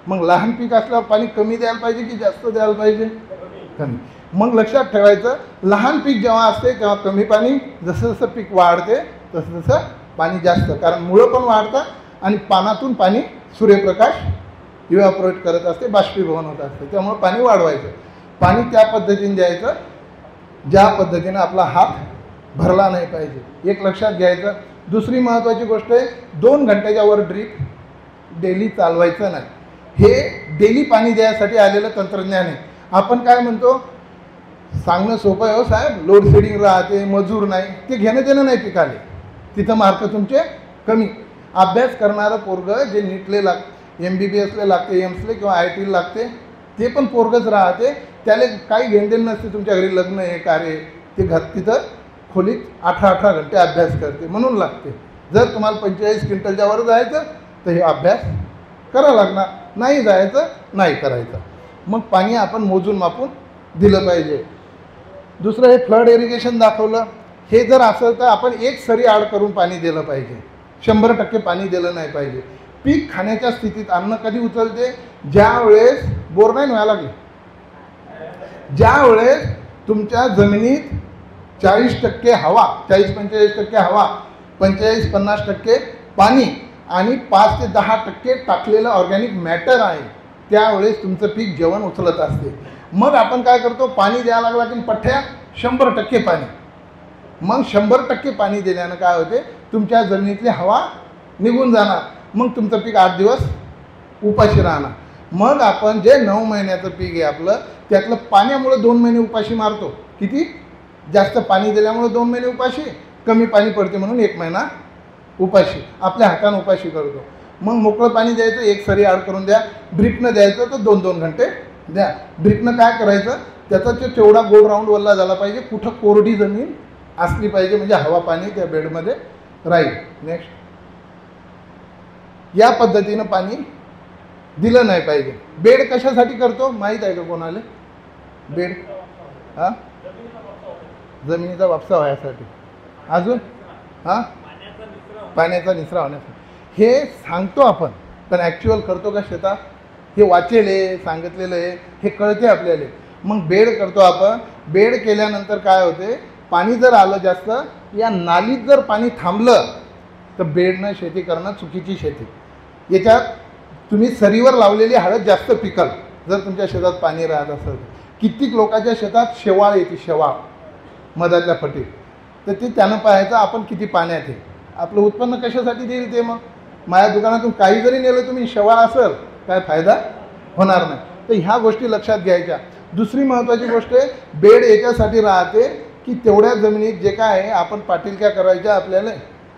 मग लहान पीक असल्यावर पाणी कमी द्यायला पाहिजे की जास्त द्यायला पाहिजे? कमी. मग लक्षात ठेवायचं, लहान पीक जेव्हा असते तेव्हा कमी पाणी, जसं जसं पीक वाढते तसं तसं पाणी जास्त. कारण मुळं पण वाढतात आणि पानातून पाणी, सूर्यप्रकाश इव्हॅपोरेट करत असते, बाष्पीभवन होत असते. त्यामुळे पाणी वाढवायचं. पाणी त्या पद्धतीने द्यायचं ज्या पद्धतीने आपला हात भरला नाही पाहिजे. एक लक्षात घ्यायचं. दुसरी महत्त्वाची गोष्ट आहे, 2 घंट्याच्या वर ड्रीप डेली चालवायचं नाही. हे डेली पाणी द्यायसाठी आलेलं तंत्रज्ञान आहे. आपण काय म्हणतो, सांगणं सोपं आहे हो साहेब, लोड शेडिंग राहते, मजूर नाही, ते घेणं देणं नाही पिकाले, तिथं मार्क तुमचे कमी. अभ्यास करणारं पोरगं जे नीटलेला MBBSला लागते, एम्सले किंवा IITला लागते, ते पण पोरगच राहते, त्याला काही घेणदेण नसते. तुमच्या घरी लग्न आहे, कार्य, ते घर तिथं खोलीत 18 घंटे अभ्यास करते म्हणून लागते. जर तुम्हाला 45 क्विंटलच्या वर जायचं तर हे अभ्यास करावं लागणार, नाही जायचं नाही करायचं. मग पाणी आपण मोजून मापून दिलं पाहिजे. दुसरं हे फ्लड इरिगेशन दाखवलं. हे जर असेल तर आपण एक सरी आड करून पाणी दिलं पाहिजे, 100% पाणी दिलं नाही पाहिजे. पीक खाण्याच्या स्थितीत अन्न कधी उचलते? ज्या वेळेस बोर नाही व्हायला लागले, ज्या वेळेस तुमच्या जमिनीत 40% हवा, 40-45% हवा, 45-50% पाणी आणि 5 ते 10% टाकलेलं ऑर्गॅनिक मॅटर आहे, त्यावेळेस तुमचं पीक जेवण उचलत असते. मग आपण काय करतो? पाणी द्यायला लागला की पठ्ठ्या 100% पाणी. मग 100% पाणी दिल्यानं काय होते? तुमच्या जमिनीतली हवा निघून जाणार. मग तुमचं पीक 8 दिवस उपाशी राहणार. मग आपण जे 9 महिन्याचं पीक आहे आपलं, त्यातलं पाण्यामुळे 2 महिने उपाशी मारतो. किती? जास्त पाणी दिल्यामुळे 2 महिने उपाशी, कमी पाणी पडते म्हणून 1 महिना उपाशी, आपल्या हातानं उपाशी करतो. मग मोकळं पाणी द्यायचं, एक सरी आड करून द्या. ड्रिपनं द्यायचं तर 2-2 घंटे द्या. ड्रिपनं काय करायचं? त्याचा तो तेवढा गोल राऊंड वल्ला झाला पाहिजे, कुठं कोरडी जमीन असली पाहिजे, म्हणजे हवा पाणी त्या बेडमध्ये राहील. नेक्स्ट, या पद्धतीनं पाणी दिलं नाही पाहिजे. बेड कशासाठी करतो माहीत आहे का कोणाला? बेड हां, जमिनीचा वापसा व्हायसाठी. अजून हां, पाण्याचा निचरा होण्यासाठी. हे सांगतो आपण, पण ॲक्च्युअल करतो का शेतात? हे वाचेले सांगितलेलं आहे, हे कळते आपल्याला. मग बेड करतो आपण. बेड केल्यानंतर काय होते? पाणी जर आलं जास्त, या नालीत जर पाणी थांबलं तर बेडनं शेती करणं चुकीची शेती. याच्यात तुम्ही सरीवर लावलेली हळद जास्त पिकल जर तुमच्या शेतात पाणी राहत असेल. कित्येक लोकांच्या शेतात शेवाळ येते, शेवाळ मधातल्या फटीत, तर ते त्यानं पाहायचं आपण किती पाण्यात आहे. आपलं उत्पन्न कशासाठी देईल ते? मग माझ्या दुकानातून काही जरी नेलं तुम्ही, शेवाळ असेल काय फायदा होणार नाही. तर ह्या गोष्टी लक्षात घ्यायच्या. दुसरी महत्त्वाची गोष्ट आहे, बेड याच्यासाठी राहते की तेवढ्या जमिनीत जे काय आहे आपण पाटीलक्या करायच्या, आपल्याला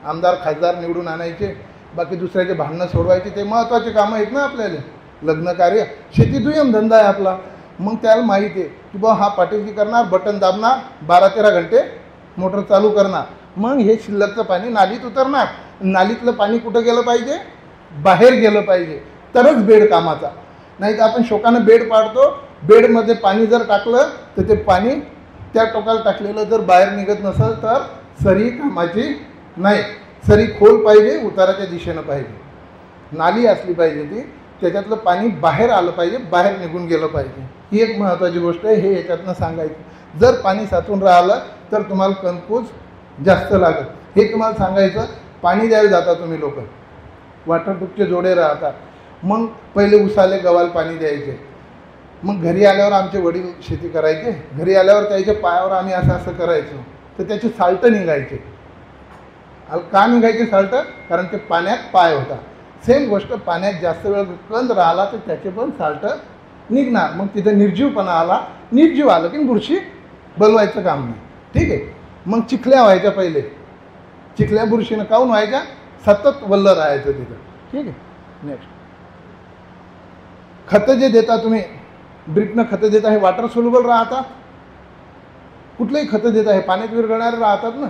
आमदार खासदार निवडून आणायचे, बाकी दुसऱ्याचे भांडणं सोडवायचे, ते महत्त्वाचे कामं आहेत ना आपल्याला. लग्न कार्य, शेती दुय्यम धंदा आहे आपला. मग त्याला माहिती आहे की बा हा पाटीलकी करणार, बटन दाबणार, 12-13 घंटे मोटर चालू करणार. मग हे शिल्लकचं पाणी नालीत उतरणार. नालीतलं पाणी कुठं गेलं पाहिजे? बाहेर गेलं पाहिजे, तरच बेड कामाचा. नाही तर आपण शोकानं बेड पाडतो, बेडमध्ये पाणी जर टाकलं तर ते पाणी त्या टोकाला टाकलेलं जर बाहेर निघत नसेल तर सरी कामाची नाही. सरी खोल पाहिजे, उताराच्या दिशेनं पाहिजे, नाली असली पाहिजे ती, त्याच्यातलं पाणी बाहेर आलं पाहिजे, बाहेर निघून गेलं पाहिजे. ही एक महत्त्वाची गोष्ट आहे, हे याच्यातनं सांगायचं. जर पाणी साचून राहिलं तर तुम्हाला कणकूज जास्त लागत, हे तुम्हाला सांगायचं. पाणी द्यायला जाता तुम्ही लोक, वॉटरप्रूफचे जोडे राहतात. मग पहिले उसाले गव्हाला पाणी द्यायचे. मग घरी आल्यावर आमचे वडील शेती करायचे, घरी आल्यावर त्याच्या पायावर आम्ही असं असं करायचो तर त्याचे साल्टं निघायचे. का निघायचे साल्टं? कारण ते पाण्यात पाय होता. सेम गोष्ट, पाण्यात जास्त वेळ कंद राहिला तर त्याचे पण साल्टं निघणार. मग तिथं निर्जीवपणा आला, निर्जीव आलं की बुरशी बलवायचं काम नाही. ठीक आहे. मग चिखल्या व्हायच्या पहिले, चिखल्या बुरशीनं काऊन व्हायच्या? सतत वल्ल राहायचं तिथं. ठीक आहे. नेक्स्ट, खतं जे देता तुम्ही, ड्रिपनं खतं देता, हे वॉटर सोल्युबल राहतात. कुठलंही खतं देता हे पाण्यात विरघळणारे राहतात ना.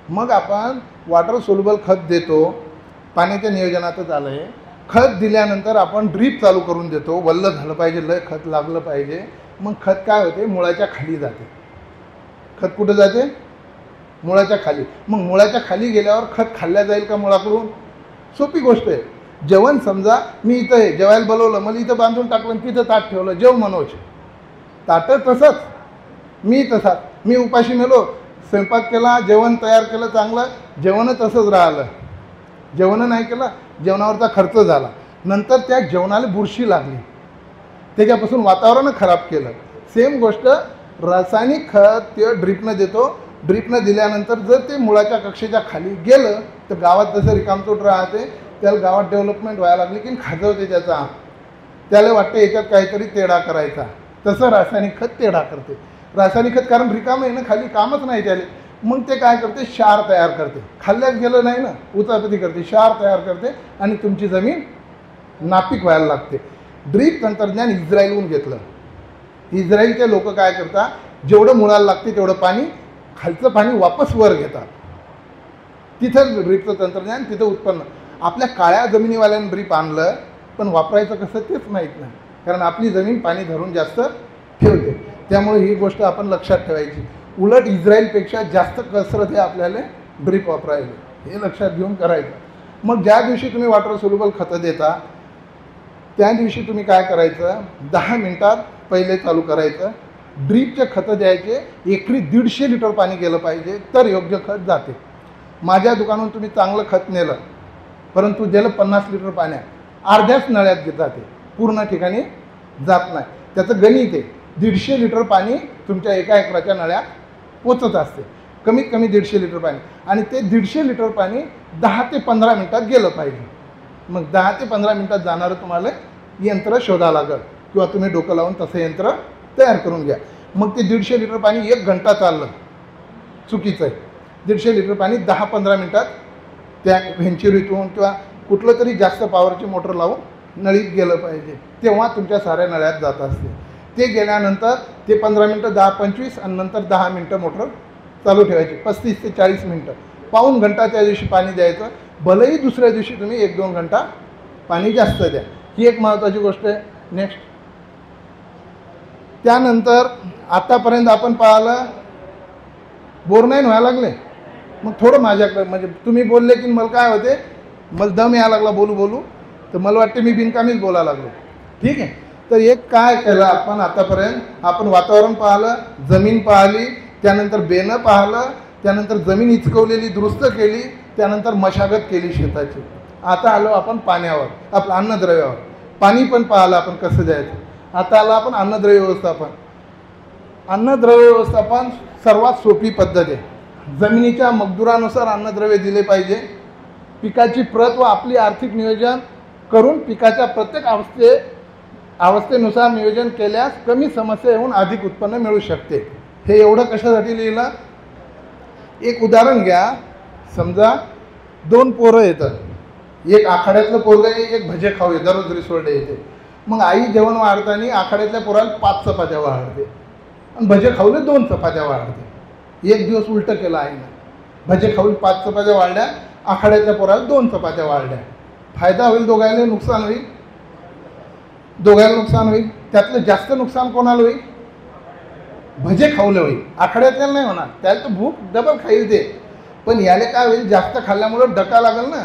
मग आपण वॉटर सोल्युबल खत देतो, पाण्याच्या नियोजनातच आलं आहे. खत दिल्यानंतर आपण ड्रीप चालू करून देतो, वल्ल झालं पाहिजे, लय खत लागलं पाहिजे. मग खत काय होते? मुळाच्या खाली जाते. खत कुठं जाते? मुळाच्या खाली. मग मुळाच्या खाली गेल्यावर खत खाल्ल्या जाईल का मुळाकडून? सोपी गोष्ट आहे. जेवण समजा मी इथं आहे, जेवायला बोलवलं, मला इथं बांधून टाकलं, तिथं ताट ठेवलं, जेव मनोज. ताटं तसंच, मी तसाच, मी उपाशी मेलो, स्वयंपाक केला, जेवण तयार केलं, चांगलं जेवणं तसंच राहिलं. जेवणं नाही केलं, जेवणावरचा खर्च झाला, नंतर त्या जेवणाला बुरशी लागली, त्याच्यापासून वातावरण खराब केलं. सेम गोष्ट रासायनिक खत ते ड्रिपनं देतो. ड्रिपनं दिल्यानंतर जर ते मुळाच्या कक्षेच्या खाली गेलं तर गावात जसं रिकामचोट राहते, त्याला गावात डेव्हलपमेंट व्हायला लागली की खाजवते त्याचा, त्याला वाटतं याच्यात काहीतरी तेढा करायचा. तसं रासायनिक खत तेढा करते. रासायनिक खत कारण रिकाम आहे ना, खाली कामच नाही त्याला. मग ते काय करते? क्षार तयार करते. खाल्ल्याच गेलं नाही ना, उचापती करते, क्षार तयार करते आणि तुमची जमीन नापीक व्हायला लागते. ड्रीप तंत्रज्ञान इस्रायलहून घेतलं. इस्रायलचे लोक काय करतात, जेवढं मुळाला लागते तेवढं पाणी, खालचं पाणी वापस वर घेतात. तिथं ड्रीपचं तंत्रज्ञान, तिथं उत्पन्न. आपल्या काळ्या जमिनीवाल्यानं ड्रीप आणलं, पण वापरायचं कसं तेच माहीत नाही, कारण आपली जमीन पाणी धरून जास्त ठेवते. त्यामुळे ही गोष्ट आपण लक्षात ठेवायची. उलट इस्रायलपेक्षा जास्त कसरत आहे आपल्याला ड्रीप वापरायला, हे लक्षात घेऊन करायचं. मग ज्या दिवशी तुम्ही वॉटर सोल्युबल खतं देता त्या दिवशी तुम्ही काय करायचं, 10 मिनटात पहिले चालू करायचं. ड्रीपचे खतं द्यायचे, एकरी 150 लिटर पाणी गेलं पाहिजे तर योग्य खत जाते. माझ्या दुकानातून तुम्ही चांगलं खत नेलं, परंतु दिलं 50 लिटर पाण्यात, अर्ध्याच नळ्यात जाते, पूर्ण ठिकाणी जात नाही. त्याचं गणित आहे, 150 लिटर पाणी तुमच्या एका एकराच्या नळ्यात पोचत असते, कमीत कमी 150 लिटर पाणी. आणि ते 150 लिटर पाणी 10 ते 15 मिनटात गेलं पाहिजे. मग 10 ते 15 मिनटात जाणारं तुम्हाला यंत्र शोधावं लागेल, किंवा तुम्ही डोकं लावून तसं यंत्र तयार करून घ्या. मग ते 150 लिटर पाणी 1 घंटा चाललं, चुकीचं आहे. 150 लिटर पाणी 10-15 मिनटात त्या व्हेंचुरीतून किंवा कुठलं तरी जास्त पॉवरची मोटर लावून नळीत गेलं पाहिजे, तेव्हा तुमच्या साऱ्या नळ्यात जात असते. ते गेल्यानंतर ते 15 मिनटं, 10-25 आणि नंतर 10 मिनटं मोटर चालू ठेवायची, 35 ते 40 मिनटं. पाऊण घंटा त्या दिवशी पाणी द्यायचं. भलेही दुसऱ्या दिवशी तुम्ही 1-2 घंटा पाणी जास्त द्या. ही एक महत्त्वाची गोष्ट आहे. नेक्स्ट, त्यानंतर आतापर्यंत आपण पाहिलं बोर नाही व्हायला लागले. मग थोडं माझ्याकडे, म्हणजे तुम्ही बोलले की मला काय होते, मला दम यायला लागला बोलू, तर मला वाटते मी बिनकामीच बोलायला लागलो. ठीक आहे. तर एक काय केलं आपण आतापर्यंत, आपण वातावरण पाहिलं, जमीन पाहिली, त्यानंतर बेनं पाहिलं, त्यानंतर जमीन हिचकवलेली दुरुस्त केली, त्यानंतर मशागत केली शेताची. आता आलो आपण पाण्यावर, आपलं अन्नद्रव्यावर. पाणी पण पाहिलं आपण कसं द्यायचं. आता आलं आपण अन्नद्रव्य व्यवस्थापन. अन्नद्रव्य व्यवस्थापन सर्वात सोपी पद्धत आहे. जमिनीच्या मजदुरानुसार अन्नद्रव्य दिले पाहिजे. पिकाची प्रत व आपली आर्थिक नियोजन करून पिकाच्या प्रत्येक अवस्थेनुसार नियोजन केल्यास कमी समस्या येऊन अधिक उत्पन्न मिळू शकते. हे एवढं कशासाठी लिहिलं, एक उदाहरण घ्या. समजा 2 पोरं येतात, एक आखाड्यातलं पोरगं आहे, एक भजे खाऊ आहे, दररोज रिसोर्ट येते. मग आई जेवण वाढताना आखाड्यातल्या पोराला 5 चपात्या वाढते आणि भजे खाऊले 2 चपात्या वाढते. एक दिवस उलटं केलं आईनं, भजे खाऊन 5 चपात्या वाढल्या, आखाड्यातल्या पोराला 2 चपात्या वाढल्या. फायदा होईल दोघांना, नुकसान होईल दोघांना, नुकसान होईल. त्यातलं जास्त नुकसान कोणाला होईल, भजे खावले होईल, आखाड्यातल्या नाही होणार, त्याला तर भूक डबल खाईल ते. पण याले काय होईल, जास्त खाल्ल्यामुळं डका लागल ना,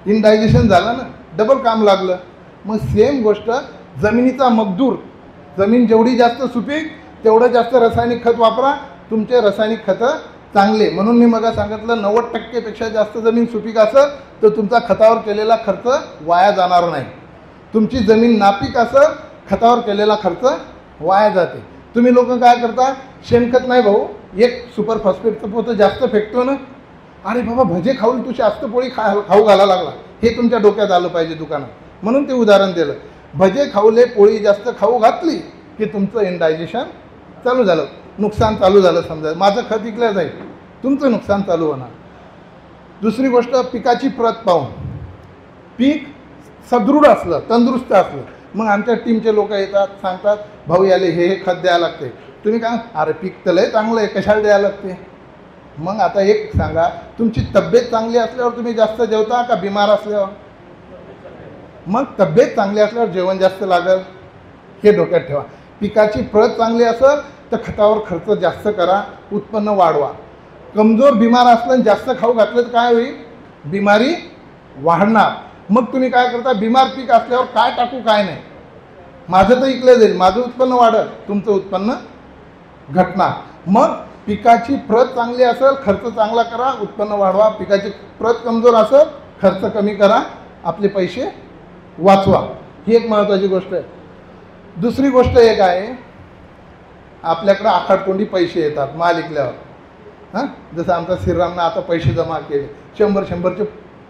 इनडायजेशन झालं ना, डबल काम लागलं. मग सेम गोष्ट जमिनीचा मजदूर, जमीन जेवढी जास्त सुपीक तेवढं जास्त रासायनिक खत वापरा. तुमचे रासायनिक खतं चांगले, म्हणून मी मग सांगितलं 90%पेक्षा जास्त जमीन सुपीक असेल तर तुमचा खतावर केलेला खर्च वाया जाणार नाही. तुमची जमीन नापीक असेल, खतावर केलेला खर्च वाया जाते. तुम्ही लोक काय करता, शेणखत नाही भाऊ, एक सुपर फॉस्फेटचं पोतं जास्त फेकतो ना, अरे बाबा भजे खाऊन तू जास्त पोळी खाऊ घाला लागला, हे तुमच्या डोक्यात आलं पाहिजे दुकानात. म्हणून ते उदाहरण दिलं. भजे खाऊले पोळी जास्त खाऊ घातली की तुमचं इनडायजेशन चालू झालं, नुकसान चालू झालं. समजा माझं खत विकलं जाईल, तुमचं नुकसान चालू होणार. दुसरी गोष्ट, पिकाची प्रत पाहून. पीक सदृढ असलं, तंदुरुस्त असलं, मग आमच्या टीमचे लोक येतात, सांगतात भाऊ याले हे खत द्यायला लागते. तुम्ही काय, अरे पीक तर लय चांगलं आहे, कशाला द्यायला लागते. मग आता एक सांगा, तुमची तब्येत चांगली असल्यावर तुम्ही जास्त जेवता का बिमार असल्यावर? मग तब्येत चांगली असल्यावर जेवण जास्त लागेल, हे डोक्यात ठेवा. पिकाची प्रत चांगली असेल तर खतावर खर्च जास्त करा, उत्पन्न वाढवा. कमजोर बिमार असलं जास्त खाऊ घातलं तर काय होईल, बिमारी वाढणार. मग तुम्ही काय करता, बिमार पीक असल्यावर काय टाकू काय नाही, माझं तर इकलं जाईल, माझं उत्पन्न वाढेल, तुमचं उत्पन्न घटणार. मग पिकाची प्रत चांगली असेल, खर्च चांगला करा, उत्पन्न वाढवा. पिकाची प्रत कमजोर असेल, खर्च कमी करा, आपले पैसे वाचवा. ही एक महत्त्वाची गोष्ट आहे. दुसरी गोष्ट एक आहे, आपल्याकडं आखाडतोंडी पैसे येतात माल विकल्यावर. हां, जसं आमचा श्रीरामनं आता पैसे जमा केले, 100-100चे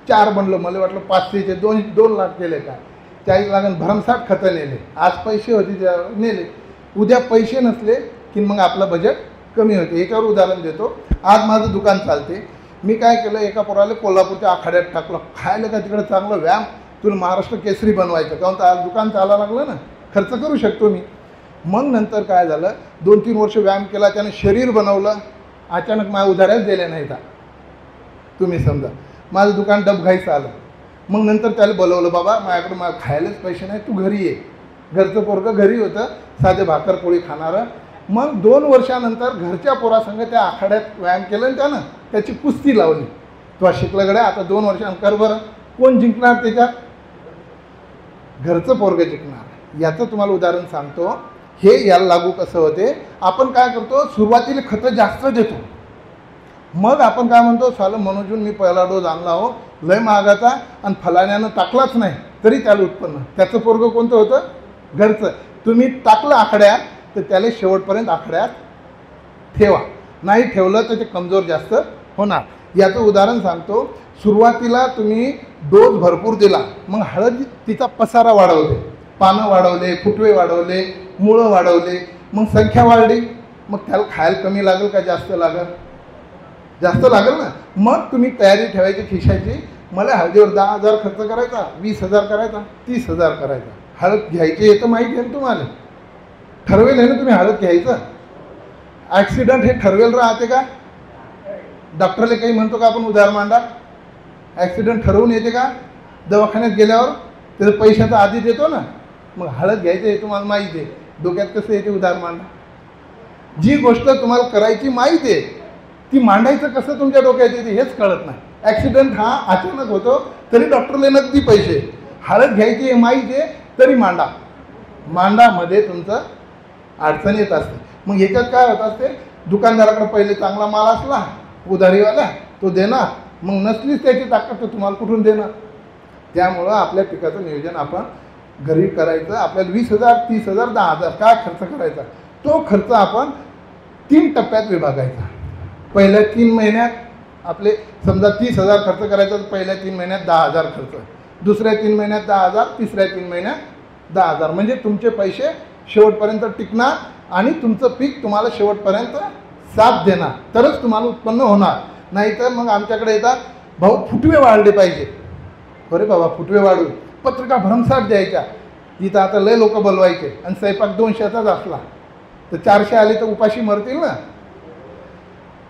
4 बनलं, मला वाटलं 500चे 2 लाख केले काय, 40 लाखांनी भरमसाठ खतं नेले. आज पैसे होते त्यावर नेले, उद्या पैसे नसले की मग आपलं बजेट कमी होते. याच्यावर उदाहरण देतो. आज माझं दुकान चालते, मी काय केलं, एका पोराला कोल्हापूरच्या आखाड्यात टाकलं, खायला का तिकडं चांगलं व्यायाम तुला महाराष्ट्र केसरी बनवायचं, काहून तर आज दुकान चालायला लागलं ना, खर्च करू शकतो मी. मग नंतर काय झालं, 2-3 वर्ष व्यायाम केला, त्याने शरीर बनवलं. अचानक माझ्या उधाऱ्याच दिल्या नाहीत. तुम्ही समजा माझं दुकान डबघाईचं आलं. मग नंतर त्याला बोलवलं, बाबा माझ्याकडे मला खायलाच पैसे नाही, तू घरी ये. घरचं पोरगं घरी होतं, साधे भाकर पोळी खाणारं. मग 2 वर्षानंतर घरच्या पोरासंग त्या आखाड्यात व्यायाम केलं आणि त्यानं त्याची कुस्ती लावली. तो शिकला गड्या, आता 2 वर्षानंतर बरं कोण जिंकणार त्याच्यात? घरचं पोरगं जिंकणार. याचं तुम्हाला उदाहरण सांगतो. हे याला लागू कसं होते, आपण काय करतो, सुरुवातीला खतं जास्त देतो. मग आपण काय म्हणतो, सालं मनोजून मी पहिला डोस आणला हो, लय महागाचा, आणि फलाण्यानं टाकलाच नाही तरी त्याला उत्पन्न. त्याचं पोरगं कोणतं होतं? घरचं. तुम्ही टाकलं आखाड्यात तर त्याला शेवटपर्यंत आखाड्यात ठेवा, नाही ठेवलं तर ते कमजोर जास्त होणार. याचं उदाहरण सांगतो. सुरुवातीला तुम्ही डोस भरपूर दिला, मग हळद तिचा पसारा वाढवले, पानं वाढवले, फुटवे वाढवले, मुळं वाढवले, मग संख्या वाढली. मग त्याला खायला कमी लागेल का जास्त लागेल? जास्त लागेल ना. मग तुम्ही तयारी ठेवायची खिशाची, मला हळदीवर 10,000 खर्च करायचा, 20,000 करायचा, 30,000 करायचा. हळद घ्यायची हे तर माहिती आहे ना तुम्हाला, ठरवेल आहे ना तुम्ही हळद घ्यायचं. ॲक्सिडंट हे ठरवेल राहते का? डॉक्टरला काही म्हणतो का आपण उधार मांडा? ॲक्सिडंट ठरवून येते का? दवाखान्यात गेल्यावर त्याचं पैशाचा आधी देतो ना. मग हळद घ्यायचं हे तुम्हाला माहिती आहे, डोक्यात कसं येते उधार मांडा. जी गोष्ट तुम्हाला करायची माहिती आहे ती मांडायचं कसं तुमच्या डोक्यात येते हेच कळत नाही. ॲक्सिडंट हा अचानक होतो तरी डॉक्टरला नगदी पैसे. हळद घ्यायची हे माहिती आहे तरी मांडामध्ये तुमचं अडचण येत असते. मग ह्याच्यात काय होत असते, दुकानदाराकडे पहिले चांगला माल असला उधारीवाला तो देणार, मग नसलीच त्याची ताकद तर तुम्हाला कुठून देणार. त्यामुळं आपल्या पिकाचं नियोजन आपण घरी करायचं. आपल्याला 20,000, 30,000, 10,000 काय खर्च करायचा, तो खर्च आपण 3 टप्प्यात विभागायचा. पहिल्या 3 महिन्यात आपले समजा 30,000 खर्च करायचा, तर पहिल्या 3 महिन्यात 10,000 खर्च, दुसऱ्या 3 महिन्यात 10,000, तिसऱ्या 3 महिन्यात 10,000. म्हणजे तुमचे पैसे शेवटपर्यंत टिकणार आणि तुमचं पीक तुम्हाला शेवटपर्यंत साथ देणार, तरच तुम्हाला उत्पन्न होणार. नाहीतर मग आमच्याकडे येतात, भाऊ फुटवे वाढले पाहिजे. अरे बाबा फुटवे वाढू, पत्रिका भरमसाठ द्यायच्या. इथं आता लय लोक बोलवायचे आणि स्वयंपाक 200चाच असला तर 400 आले तर उपाशी मरतील ना.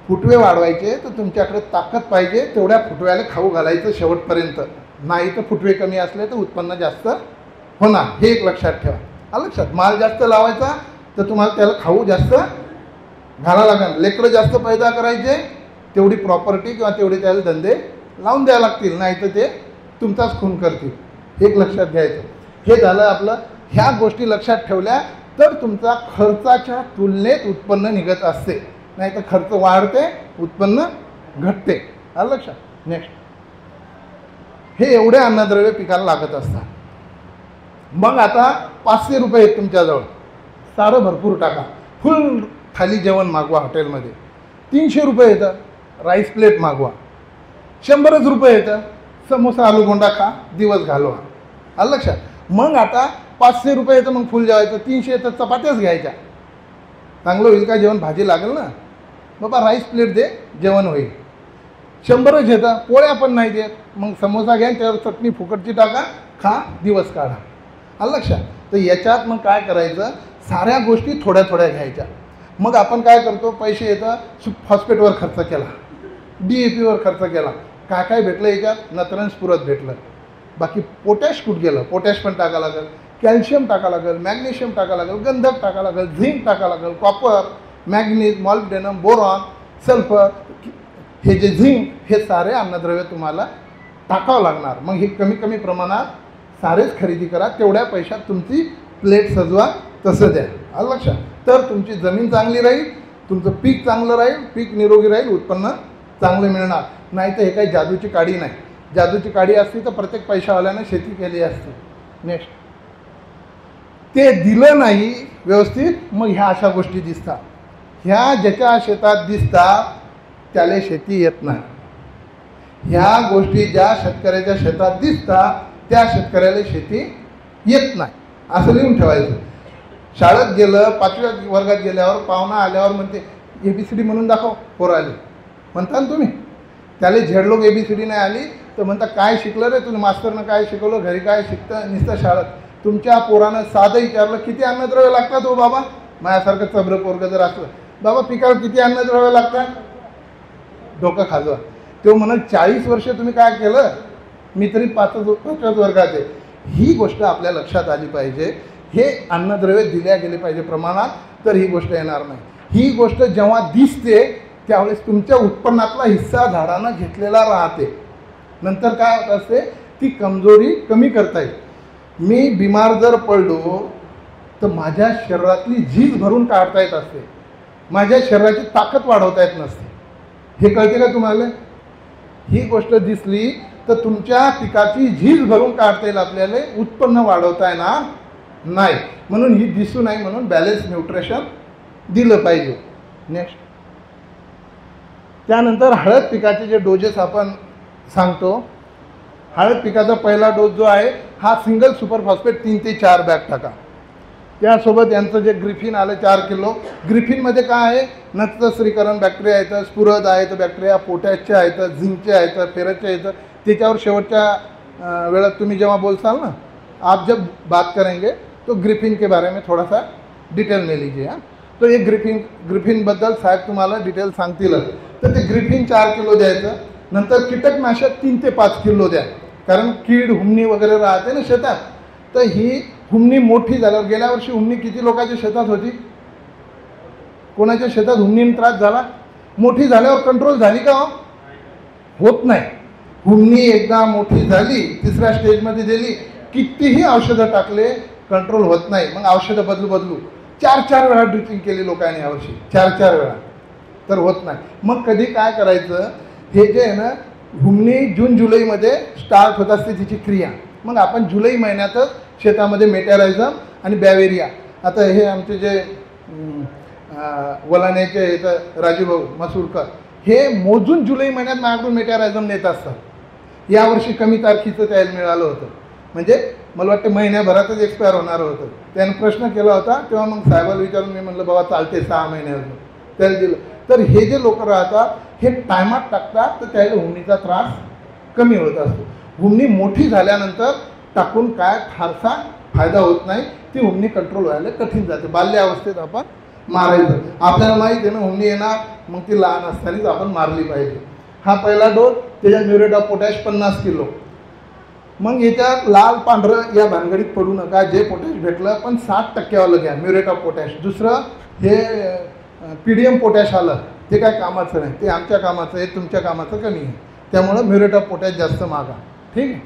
फुटवे वाढवायचे तर तुमच्याकडे ताकद पाहिजे, तेवढ्या फुटव्याला खाऊ घालायचं शेवटपर्यंत. नाही तर फुटवे कमी असले तर उत्पन्न जास्त होणार, हे एक लक्षात ठेवा. लक्षात, माल जास्त लावायचा तर तुम्हाला त्याला खाऊ जास्त घाला लागेल. लेकरं जास्त पैदा करायचे, तेवढी प्रॉपर्टी किंवा तेवढे त्याला धंदे लावून द्यावे लागतील, नाही तर ते तुमचाच खून करतील. एक लक्षात घ्यायचं. हे झालं आपलं. ह्या गोष्टी लक्षात ठेवल्या तर तुमचा खर्चाच्या तुलनेत उत्पन्न निघत असते, नाही तर खर्च वाढते उत्पन्न घटते. आलं लक्षात. नेक्स्ट, हे एवढे अन्नद्रव्य पिकाला लागत असतात. मग आता 500 रुपये आहेत तुमच्याजवळ, सारं भरपूर टाका, फुल थाली जेवण मागवा हॉटेलमध्ये. 300 रुपये येतं, राईस प्लेट मागवा. 100 रुपये येतं, समोसा आलूगोंडा खा, दिवस घालवा. आलं लक्षात. मग आता 500 रुपये येतं, मग फुल जेवायचं. 300 येतं, चपात्याच घ्यायच्या. चांगलं होईल का जेवण? भाजी लागेल ना बाबा, राईस प्लेट दे, जेवण होईल. 100च येतं, पोळ्या पण नाही देत, मग समोसा घ्या, त्यावर चटणी फुकटची टाका, खा, दिवस काढा. आलं लक्षात. तर याच्यात मग काय करायचं, साऱ्या गोष्टी थोड्या थोड्या घ्यायच्या. मग आपण काय करतो, पैसे येतं, फॉस्फेटवर खर्च केला, DAPवर खर्च केला, काय काय भेटलं याच्यात, नत्रन स्फुरत भेटलं. बाकी पोटॅश कुठं गेलं, पोटॅश पण टाका लागेल, कॅल्शियम टाका लागेल, मॅग्नेशियम टाका लागेल, गंधक टाका लागेल, झिंक टाका लागेल, copper, manganese, molybdenum, boron, sulphur. हे जे झिंक हे सारे अन्नद्रव्य तुम्हाला टाकावं लागणार. मग हे कमी कमी प्रमाणात सारेच खरेदी करा, तेवढ्या पैशात तुमची प्लेट सजवा, तसं द्या. आलं लक्षात. तर तुमची जमीन चांगली राहील, तुमचं पीक चांगलं राहील, पीक निरोगी राहील, उत्पन्न चांगलं मिळणार. नाही तर हे काही जादूची काडी नाही. जादूची काडी असती तर प्रत्येक पैशावाल्यानं शेती केली असती. नेक्स्ट, ते दिलं नाही व्यवस्थित, मग ह्या अशा गोष्टी दिसतात. ह्या ज्याच्या शेतात दिसतात त्याला शेती येत नाही. ह्या गोष्टी ज्या शेतकऱ्याच्या शेतात दिसतात त्या शेतकऱ्याला शेती येत नाही, असं लिहून ठेवायचं. शाळेत गेलं, 5व्या वर्गात गेल्यावर पाहुणा आल्यावर म्हणते ABCD म्हणून दाखव, पोरं आले म्हणता ना तुम्ही. त्याला झेडलोक ABCD नाही आली तर म्हणता काय शिकलं रे तुला, मास्तरनं काय शिकवलं, घरी काय शिकतं, नुसतं शाळेत. तुमच्या पोरानं साधं विचारलं किती अन्नद्रव्य लागतात हो बाबा, माझ्यासारखं चबरं पोरगं जर असलं, बाबा पिकावर किती अन्नद्रव्य लागतात, डोकं खाजवा. तो म्हणत 40 वर्ष तुम्ही काय केलं, मी तरी 5व्याच वर्गात आहे. ही गोष्ट आपल्या लक्षात आली पाहिजे. हे अन्नद्रव्य दिल्या गेले पाहिजे प्रमाणात, तर ही गोष्ट येणार नाही. ही गोष्ट जेव्हा दिसते त्यावेळेस तुमच्या उत्पन्नातला हिस्सा झाडानं घेतलेला राहते. नंतर काय होत असते, ती कमजोरी कमी करता येईल. मी बिमार जर पडलो तर माझ्या शरीरातली झीज भरून काढता येत असते, माझ्या शरीराची ताकद वाढवता येत नसते. हे कळते का तुम्हाला? ही गोष्ट दिसली तर तुमच्या पिकाची झीज भरून काढता येईल आपल्याला, उत्पन्न वाढवता येणार नाही. म्हणून ही दिसू नाही म्हणून बॅलन्स न्यूट्रिशन दिलं पाहिजे. नेक्स्ट, त्यानंतर हळद पिकाचे जे डोजेस आपण सांगतो. हळद पिकाचा पहिला डोस जो आहे हा सिंगल सुपर फॉस्फेट 3 ते 4 बॅग टाका. त्यासोबत यांचं जे ग्रिफिन आलं 4 किलो. ग्रिफिनमध्ये काय आहे, नक्तस्त्रीकरण बॅक्टेरिया आहेत, स्फुरद आहेत बॅक्टेरिया, पोटॅशचे आहेत, झिंकचे आहेत, फेरसचे आहेत. त्याच्यावर शेवटच्या वेळात तुम्ही जेव्हा बोलसाल ना, आप जब बात करेंगे तो ग्रिफिन के बारे में थोड़ा सा डिटेल में लीजिए. हां, तो एक ग्रिफिनबद्दल साहेब तुम्हाला डिटेल सांगतीलच. तर ते ग्रिफिन 4 किलो द्यायचं. नंतर कीटकनाशक 3 ते 5 किलो द्या, कारण कीड हुमणी वगैरे राहते ना शेतात. तर ही हुमणी मोठी झाल्यावर, गेल्या वर्षी हुमणी किती लोकांच्या शेतात होती, कोणाच्या शेतात हुमणीने त्रास झाला, मोठी झाल्यावर कंट्रोल झाली का होत नाही. हुमणी एकदा मोठी झाली, 3ऱ्या स्टेजमध्ये दिली, कितीही औषधं टाकले कंट्रोल होत नाही. मग औषधं बदलू 4 वेळा ड्रिचिंग केली लोकांनी यावर्षी, 4 वेळा, तर होत नाही. मग कधी काय करायचं, हे जे आहे ना हुमणी जून जुलैमध्ये स्टार्ट होत असते तिची क्रिया. मग आपण जुलै महिन्यातच शेतामध्ये मेटॅरायझम आणि बॅवेरिया, आता हे आमचे जे वलाण्याचे येतं राजूभाऊ मसूरकर, हे मोजून जुलै महिन्यात माझ्याकडून मेटॅरायझम नेत असतात. यावर्षी कमी तारखेचं त्याला मिळालं होतं, म्हणजे मला वाटतं महिन्याभरातच एक्सपायर होणार होतं. त्यानं प्रश्न केला होता, तेव्हा मग साहेबाला विचारून मी म्हटलं बाबा चालते 6 महिन्याचं, त्याला दिलं. तर हे जे लोक राहतात हे टायमात टाकतात, तर त्याला हुमणीचा त्रास कमी होत असतो. हुमणी मोठी झाल्यानंतर टाकून काय फारसा फायदा होत नाही, ती हुमणी कंट्रोल व्हायला कठीण जाते. बाल्यावस्थेत आपण मारायचं, आपल्याला माहीत आहे ना हुमणी येणार, मग ती लहान असतानाच आपण मारली पाहिजे. हा पहिला डोस. त्याच्यात म्युरेट ऑफ पोटॅश 50 किलो. मग याच्यात लाल पांढरं या भानगडीत पडू नका, जे पोटॅश भेटलं पण 60% घ्या म्युरेट ऑफ पोटॅश. दुसरं हे PDM पोटॅश आलं, ते काय कामाचं नाही, ते आमच्या कामाचं आहे, तुमच्या कामाचं कमी आहे. त्यामुळं म्युरेट ऑफ पोटॅश जास्त मागा, ठीक आहे.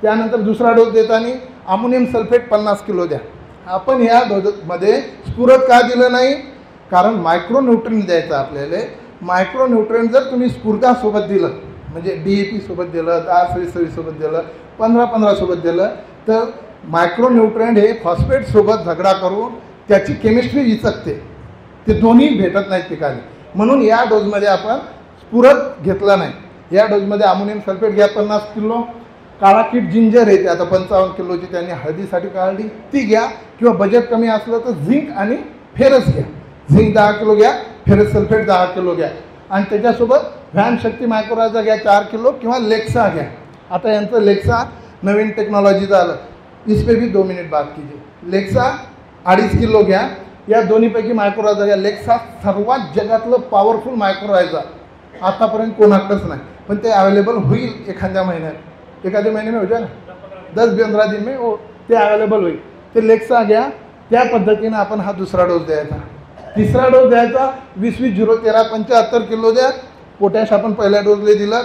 त्यानंतर दुसरा डोस देताना अमोनियम सल्फेट 50 किलो द्या. आपण या डोसमध्ये स्फुरद का दिलं नाही, कारण मायक्रोन्यूट्रिएंट द्यायचं आपल्याला. मायक्रोन्यूट्रिएंट जर तुम्ही स्फुरदासोबत दिलं, म्हणजे DAP सोबत दिलं, 10 सोबत दिलं, 15 सोबत दिलं, तर मायक्रोन्यूट्रिएंट हे फॉस्फेटसोबत झगडा करून त्याची केमिस्ट्री विचकते, ते दोन्ही भेटत नाहीत पिकाने. म्हणून या डोजमध्ये आपण स्फुरद घेतला नाही. या डोजमध्ये अमोनियम सल्फेट घ्या 50 किलो. काळा कीट जिंजर येते आता 55 किलोची, त्यांनी हळदीसाठी काढली, ती घ्या. किंवा बजेट कमी असलं तर झिंक आणि फेरस घ्या. झिंक 10 किलो घ्या, फेरस सल्फेट 10 किलो घ्या. आणि त्याच्यासोबत व्हॅन शक्ती मायक्रोराजा घ्या 4 किलो, किंवा लेक्सा घ्या. आता यांचं लेक्सा नवीन टेक्नॉलॉजीचं आलं, इसपे भी 2 मिनिट बात कीजिए. लेक्सा 2.5 किलो घ्या. या दोन्हीपैकी मायक्रोराजा घ्या. लेक्सा सर्वात जगातलं पॉवरफुल मायक्रोराजा आतापर्यंत कोणाकडेच नाही, पण ते अवेलेबल होईल एखाद्या महिन्यात, एखाद्या महिने में हो जाए ना, 10-15 दिन में वो ते अवेलेबल होईल. ते लेक्सा घ्या. त्या पद्धतीनं आपण हा दुसरा डोस द्यायचा. तिसरा डोस द्यायचा 20-0-13 75 किलो द्या. पोटॅश आपण पहिल्या डोसला दिलं.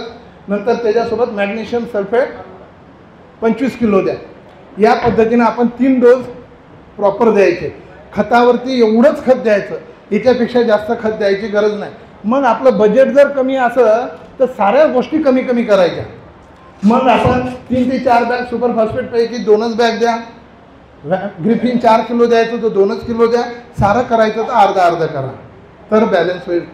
नंतर त्याच्यासोबत मॅग्नेशियम सल्फेट 25 किलो द्या. या पद्धतीनं आपण 3 डोस प्रॉपर द्यायचे. खतावरती एवढंच खत द्यायचं, याच्यापेक्षा जास्त खत द्यायची गरज नाही. मग आपलं बजेट जर कमी असं तर साऱ्या गोष्टी कमी कमी करायच्या. मग आपण 3 ते 4 बॅग सुपर फॉस्फेटपैकी 2च बॅग द्या. ग्रिफिन 4 किलो द्यायचं तर 2च किलो द्या. सारं करायचं तर अर्धा करा, तर बॅलन्स होईल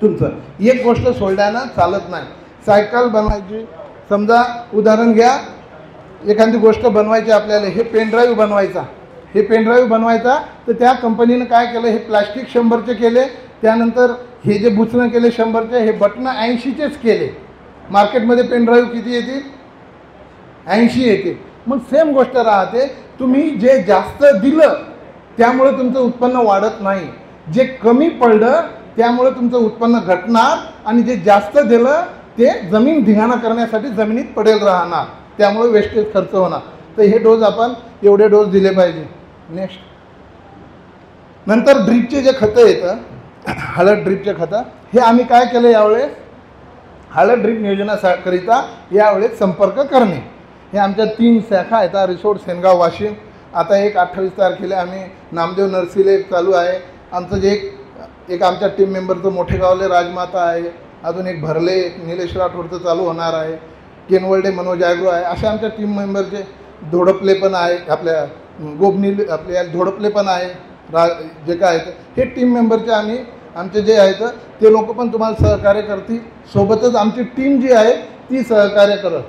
तुमचं. एक गोष्ट सोडल्यानं चालत नाही. सायकल बनवायची, समजा उदाहरण घ्या, एखादी गोष्ट बनवायची आपल्याला, हे पेनड्राईव्ह बनवायचा. हे पेनड्राईव्ह बनवायचा तर त्या कंपनीनं काय केलं, हे प्लास्टिक 100चे केले. त्यानंतर हे जे बुचणं केले 100चे, हे बटणं 80चेच केले. मार्केटमध्ये पेन ड्राईव्ह किती येतील? 80 येते. मग सेम गोष्ट राहते, तुम्ही जे जास्त दिलं त्यामुळे तुमचं उत्पन्न वाढत नाही, जे कमी पडलं त्यामुळे तुमचं उत्पन्न घटणार, आणि जे जास्त दिलं ते जमीन धिंगाणा करण्यासाठी जमिनीत पडेल राहणार, त्यामुळे वेस्टेज खर्च होणार. तर हे डोस आपण एवढे डोस दिले पाहिजे. नेक्स्ट, नंतर ड्रीपचे जे खतं येतं, हळद ड्रीपचे खतं, हे आम्ही काय केलं यावेळेस, हळद ड्रीप नियोजनाकरिता यावेळेस संपर्क करणे. हे आमच्या 3 शाखा आहेत, रिसोड, सेनगाव, वाशिम. आता एक 28 तारखेला आम्ही नामदेव नर्सीले चालू आहे. आमचं जे एक आमच्या टीम मेंबरचं मोठेगावले राजमाता आहे, अजून एक भरले, एक निलेश राठोडचं चालू होणार आहे, केनवलडे मनोज ॲग्रो आहे. अशा आमच्या टीम मेंबरचे धोडपले पण आहे, आपल्या गोबनील आपल्या धोडपले पण आहे, जे काय आहेत हे टीम मेंबरचे आम्ही आमचे जे आहेत ते लोक पण तुम्हाला सहकार्य करतील. सोबतच आमची टीम जी आहे ती सहकार्य करत.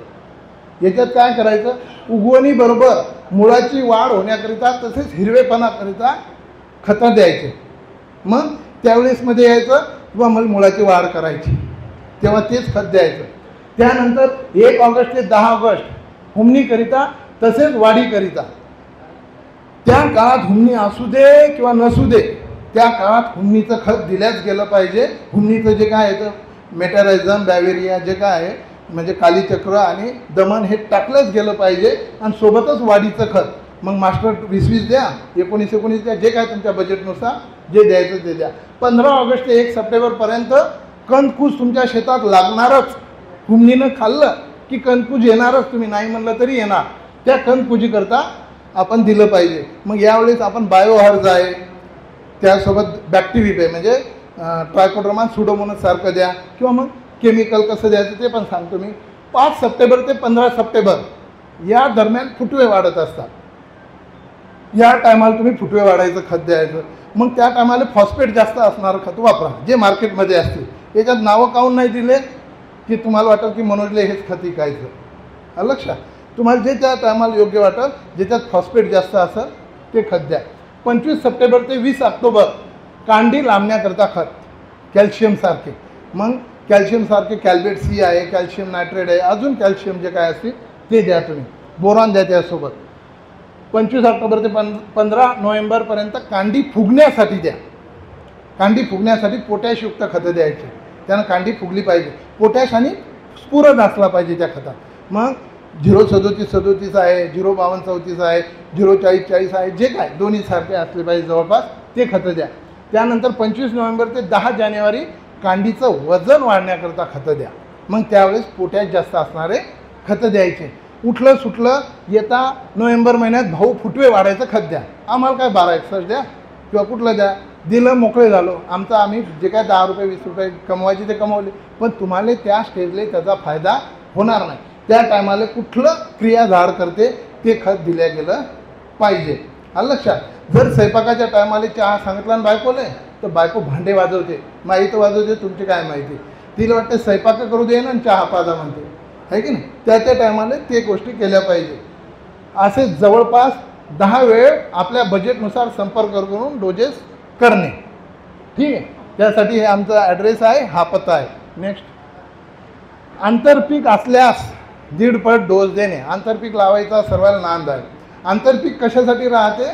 याच्यात काय करायचं, उगवणीबरोबर मुळाची वाढ होण्याकरिता तसेच हिरवेपणाकरिता खतं द्यायचे. मग त्यावेळेसमध्ये यायचं किंवा मला मुळाची वाढ करायची तेव्हा तेच खत द्यायचं. त्यानंतर 1 ऑगस्ट ते 10 ऑगस्ट हुमणीकरिता तसेच वाढीकरिता, त्या काळात हुमणी असू दे किंवा नसू दे, त्या काळात हुमणीचं खत दिल्याच गेलं पाहिजे. हुमणीचं जे काय येतं मेटॅरायझम, बॅवेरिया जे काय आहे म्हणजे कालीचक्र आणि दमन हे टाकलंच गेलं पाहिजे, आणि सोबतच वाढीचं खत. मग मास्टर 20-20 द्या, 19-19 द्या, जे काय तुमच्या बजेटनुसार जे द्यायचं ते द्या. 15 ऑगस्ट ते 1 सप्टेंबरपर्यंत कंदकूस तुमच्या शेतात लागणारच. हुमणीनं खाल्लं की कंदकूस येणारच, तुम्ही नाही म्हणलं तरी येणार. त्या कंदकुजीकरता आपण दिलं पाहिजे. मग यावेळेस आपण बायोहर्ज आहे, त्यासोबत बॅक्टेरिया आहे म्हणजे ट्रायकोड्रामा, सुडोमोनस सारखं द्या, किंवा मग केमिकल कसं द्यायचं ते पण सांगतो मी. 5 सप्टेंबर ते 15 सप्टेंबर या दरम्यान फुटवे वाढत असतात. या टायमाला तुम्ही फुटवे वाढायचं खत द्यायचं. मग त्या टायमाला फॉस्फेट जास्त असणारं खत वापरा, जे मार्केटमध्ये असते. याच्यात नावं काऊन नाही दिले की तुम्हाला वाटेल की मनोजले हेच खत विकायचं. लक्षात, तुम्हाला जे त्या टायमाला योग्य वाटेल, ज्याच्यात फॉस्फेट जास्त असेल ते खत द्या. 25 सप्टेंबर ते 20 ऑक्टोबर कांडी लांबण्याकरता खत, कॅल्शियमसारखे. मग कॅल्शियमसारखे कॅल्बेट सी आहे, कॅल्शियम नायट्रेट आहे, अजून कॅल्शियम जे काय असते ते द्या तुम्ही. बोरॉन द्या त्यासोबत. 25 ऑक्टोबर ते 15 नोव्हेंबरपर्यंत कांडी फुगण्यासाठी द्या. कांडी फुगण्यासाठी पोटॅशयुक्त खतं द्यायची, त्यानं कांडी फुगली पाहिजे. पोटॅश आणि स्फुरद असला पाहिजे त्या खतात. मग 03737 आहे, 05234 आहे, 04040 आहे, जे काय दोन्ही सारखे असले पाहिजे जवळपास ते खतं द्या. त्यानंतर 25 नोव्हेंबर ते 10 जानेवारी कांडीचं वजन वाढण्याकरता खतं द्या. मग त्यावेळेस पोटॅश जास्त असणारे खतं द्यायचे. उठलं सुटलं येता नोव्हेंबर महिन्यात भाऊ फुटवे वाढायचं खत द्या. आम्हाला काय 12 द्या किंवा कुठलं द्या, दिलं मोकळे झालो. आम्ही जे काय 10 रुपये 20 रुपये कमवायचे ते कमवले, पण तुम्हाला त्या स्टेजला त्याचा फायदा होणार नाही. त्या टायमाला कुठलं क्रिया झाड करते ते खत दिल्या गेलं पाहिजे. आलं लक्षात. जर स्वयंपाकाच्या टायमाला चहा सांगितला आणि बायकोले, तर बायको भांडे वाजवते, माहिती वाजवते, तुमची काय माहिती. तिला वाटते स्वयंपाक करू दे ना चहा पाजा म्हणते, आहे की नाही. त्या टायमाला ते गोष्टी केल्या पाहिजे. असे जवळपास 10 वेळ आपल्या बजेटनुसार संपर्क करून डोजेस करणे. ठीक आहे. त्यासाठी हे आमचा ॲड्रेस आहे, हा पत्ता आहे. नेक्स्ट, आंतरपीक असल्यास 1.5 पट डोस देणे. आंतरपीक लावायचा सर्वांना नांद आहे. आंतरपीक कशासाठी राहते,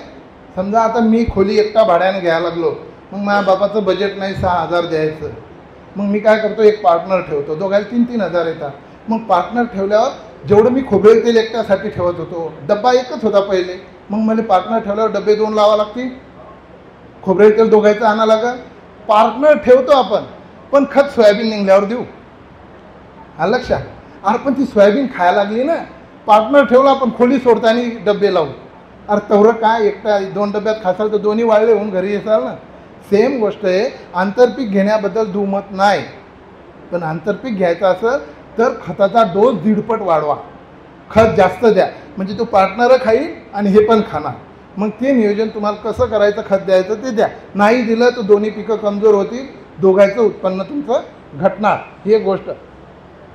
समजा आता मी खोली एकटा भाड्याने घ्यायला लागलो, मग माझ्या बापाचं बजेट नाही 6,000 द्यायचं, मग मी काय करतो एक पार्टनर ठेवतो, दोघायला 3-3 हजार येतात. मग पार्टनर ठेवल्यावर जेवढं मी खोबरेल तेल एकट्यासाठी ठेवत होतो, डब्बा एकच होता पहिले, मग मला पार्टनर ठेवल्यावर डबे 2 लावा लागतील, खोबरेल तेल दोघायचं आणा लागेल. पार्टनर ठेवतो आपण, पण खत सोयाबीन निघल्यावर देऊ. हा लक्षात. अरे पण ती सोयाबीन खायला लागली ना, पार्टनर ठेवला आपण खोली सोडताना डबे लावू. अरे तेवढं काय एकटा 2 डब्यात खासाल तर दोन्ही वाळले होऊन घरी येसाल ना. सेम गोष्ट आहे. आंतरपीक घेण्याबद्दल दुमत नाही, पण आंतरपीक घ्यायचं असेल तर खताचा डोस 1.5 पट वाढवा. खत जास्त द्या, म्हणजे तो पार्टनर खाईल आणि हे पण खाणार. मग ते नियोजन तुम्हाला कसं करायचं, खत द्यायचं ते द्या. नाही दिलं तर दोन्ही पिकं कमजोर होतील, दोघांचं उत्पन्न तुमचं घटणार. ही एक गोष्ट.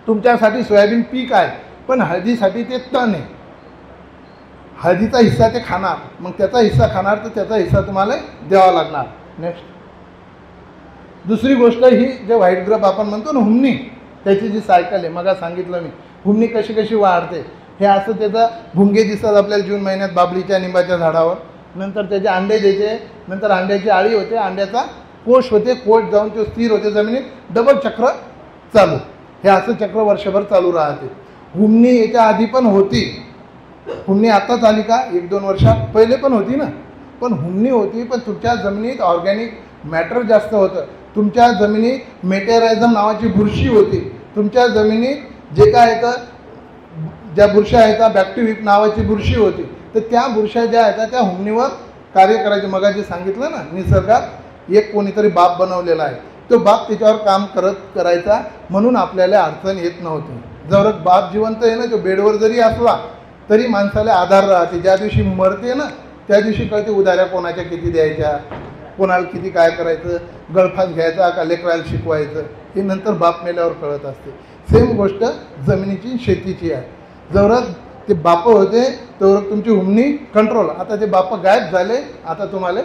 तुमच्यासाठी सोयाबीन पीक आहे, पण हळदीसाठी ते तण आहे. हळदीचा हिस्सा ते खाणार, मग त्याचा हिस्सा खाणार तर त्याचा हिस्सा तुम्हाला द्यावा लागणार. नेक्स्ट, दुसरी गोष्ट ही जे व्हाईट ग्रब आपण म्हणतो ना हुमणी, त्याची जी सायकल आहे, मग सांगितलं मी हुमणी कशी कशी वाढते, हे असं त्याचं भुंगे दिसतात आपल्याला जून महिन्यात बाबलीच्या निंबाच्या झाडावर. नंतर त्याचे अंडे द्यायचे, नंतर अंड्याची आळी होते, अंड्याचा कोश होते, कोश जाऊन तो स्थिर होते जमिनीत, डबल चक्र चालू. हे असं चक्र वर्षभर चालू राहते. हुमणी याच्या आधी पण होती. हुमणी आत्ताच आली का? 1-2 वर्षात पहिले पण होती ना. पण हुमणी होती, पण तुमच्या जमिनीत ऑर्गॅनिक मॅटर जास्त होतं. तुमच्या जमिनीत मेटेरायझम नावाची बुरशी होती. तुमच्या जमिनीत जे काय येतं, ज्या बुरशा आहेत, बॅक्टेरिया नावाची बुरशी होती. तर त्या बुरशा ज्या आहेत त्या हुमणीवर कार्य करायचे. मग जे सांगितलं ना, निसर्गात एक कोणीतरी बाप बनवलेला आहे, तो बाप त्याच्यावर काम करायचा, म्हणून आपल्याला अडचण येत नव्हती. जर बाप जिवंत आहे ना, तो बेडवर जरी असला तरी माणसाला आधार राहते. ज्या दिवशी मरते ना त्या दिवशी कळते उधाऱ्या कोणाच्या किती द्यायच्या, कोणाला किती काय करायचं, गळफास घ्यायचा का लेकराला शिकवायचं, हे नंतर बाप मेल्यावर कळत असते. सेम गोष्ट जमिनीची शेतीची आहे. जर ते बाप होते तर तुमची हुमणी कंट्रोल. आता ते बाप गायब झाले, आता तुम्हाला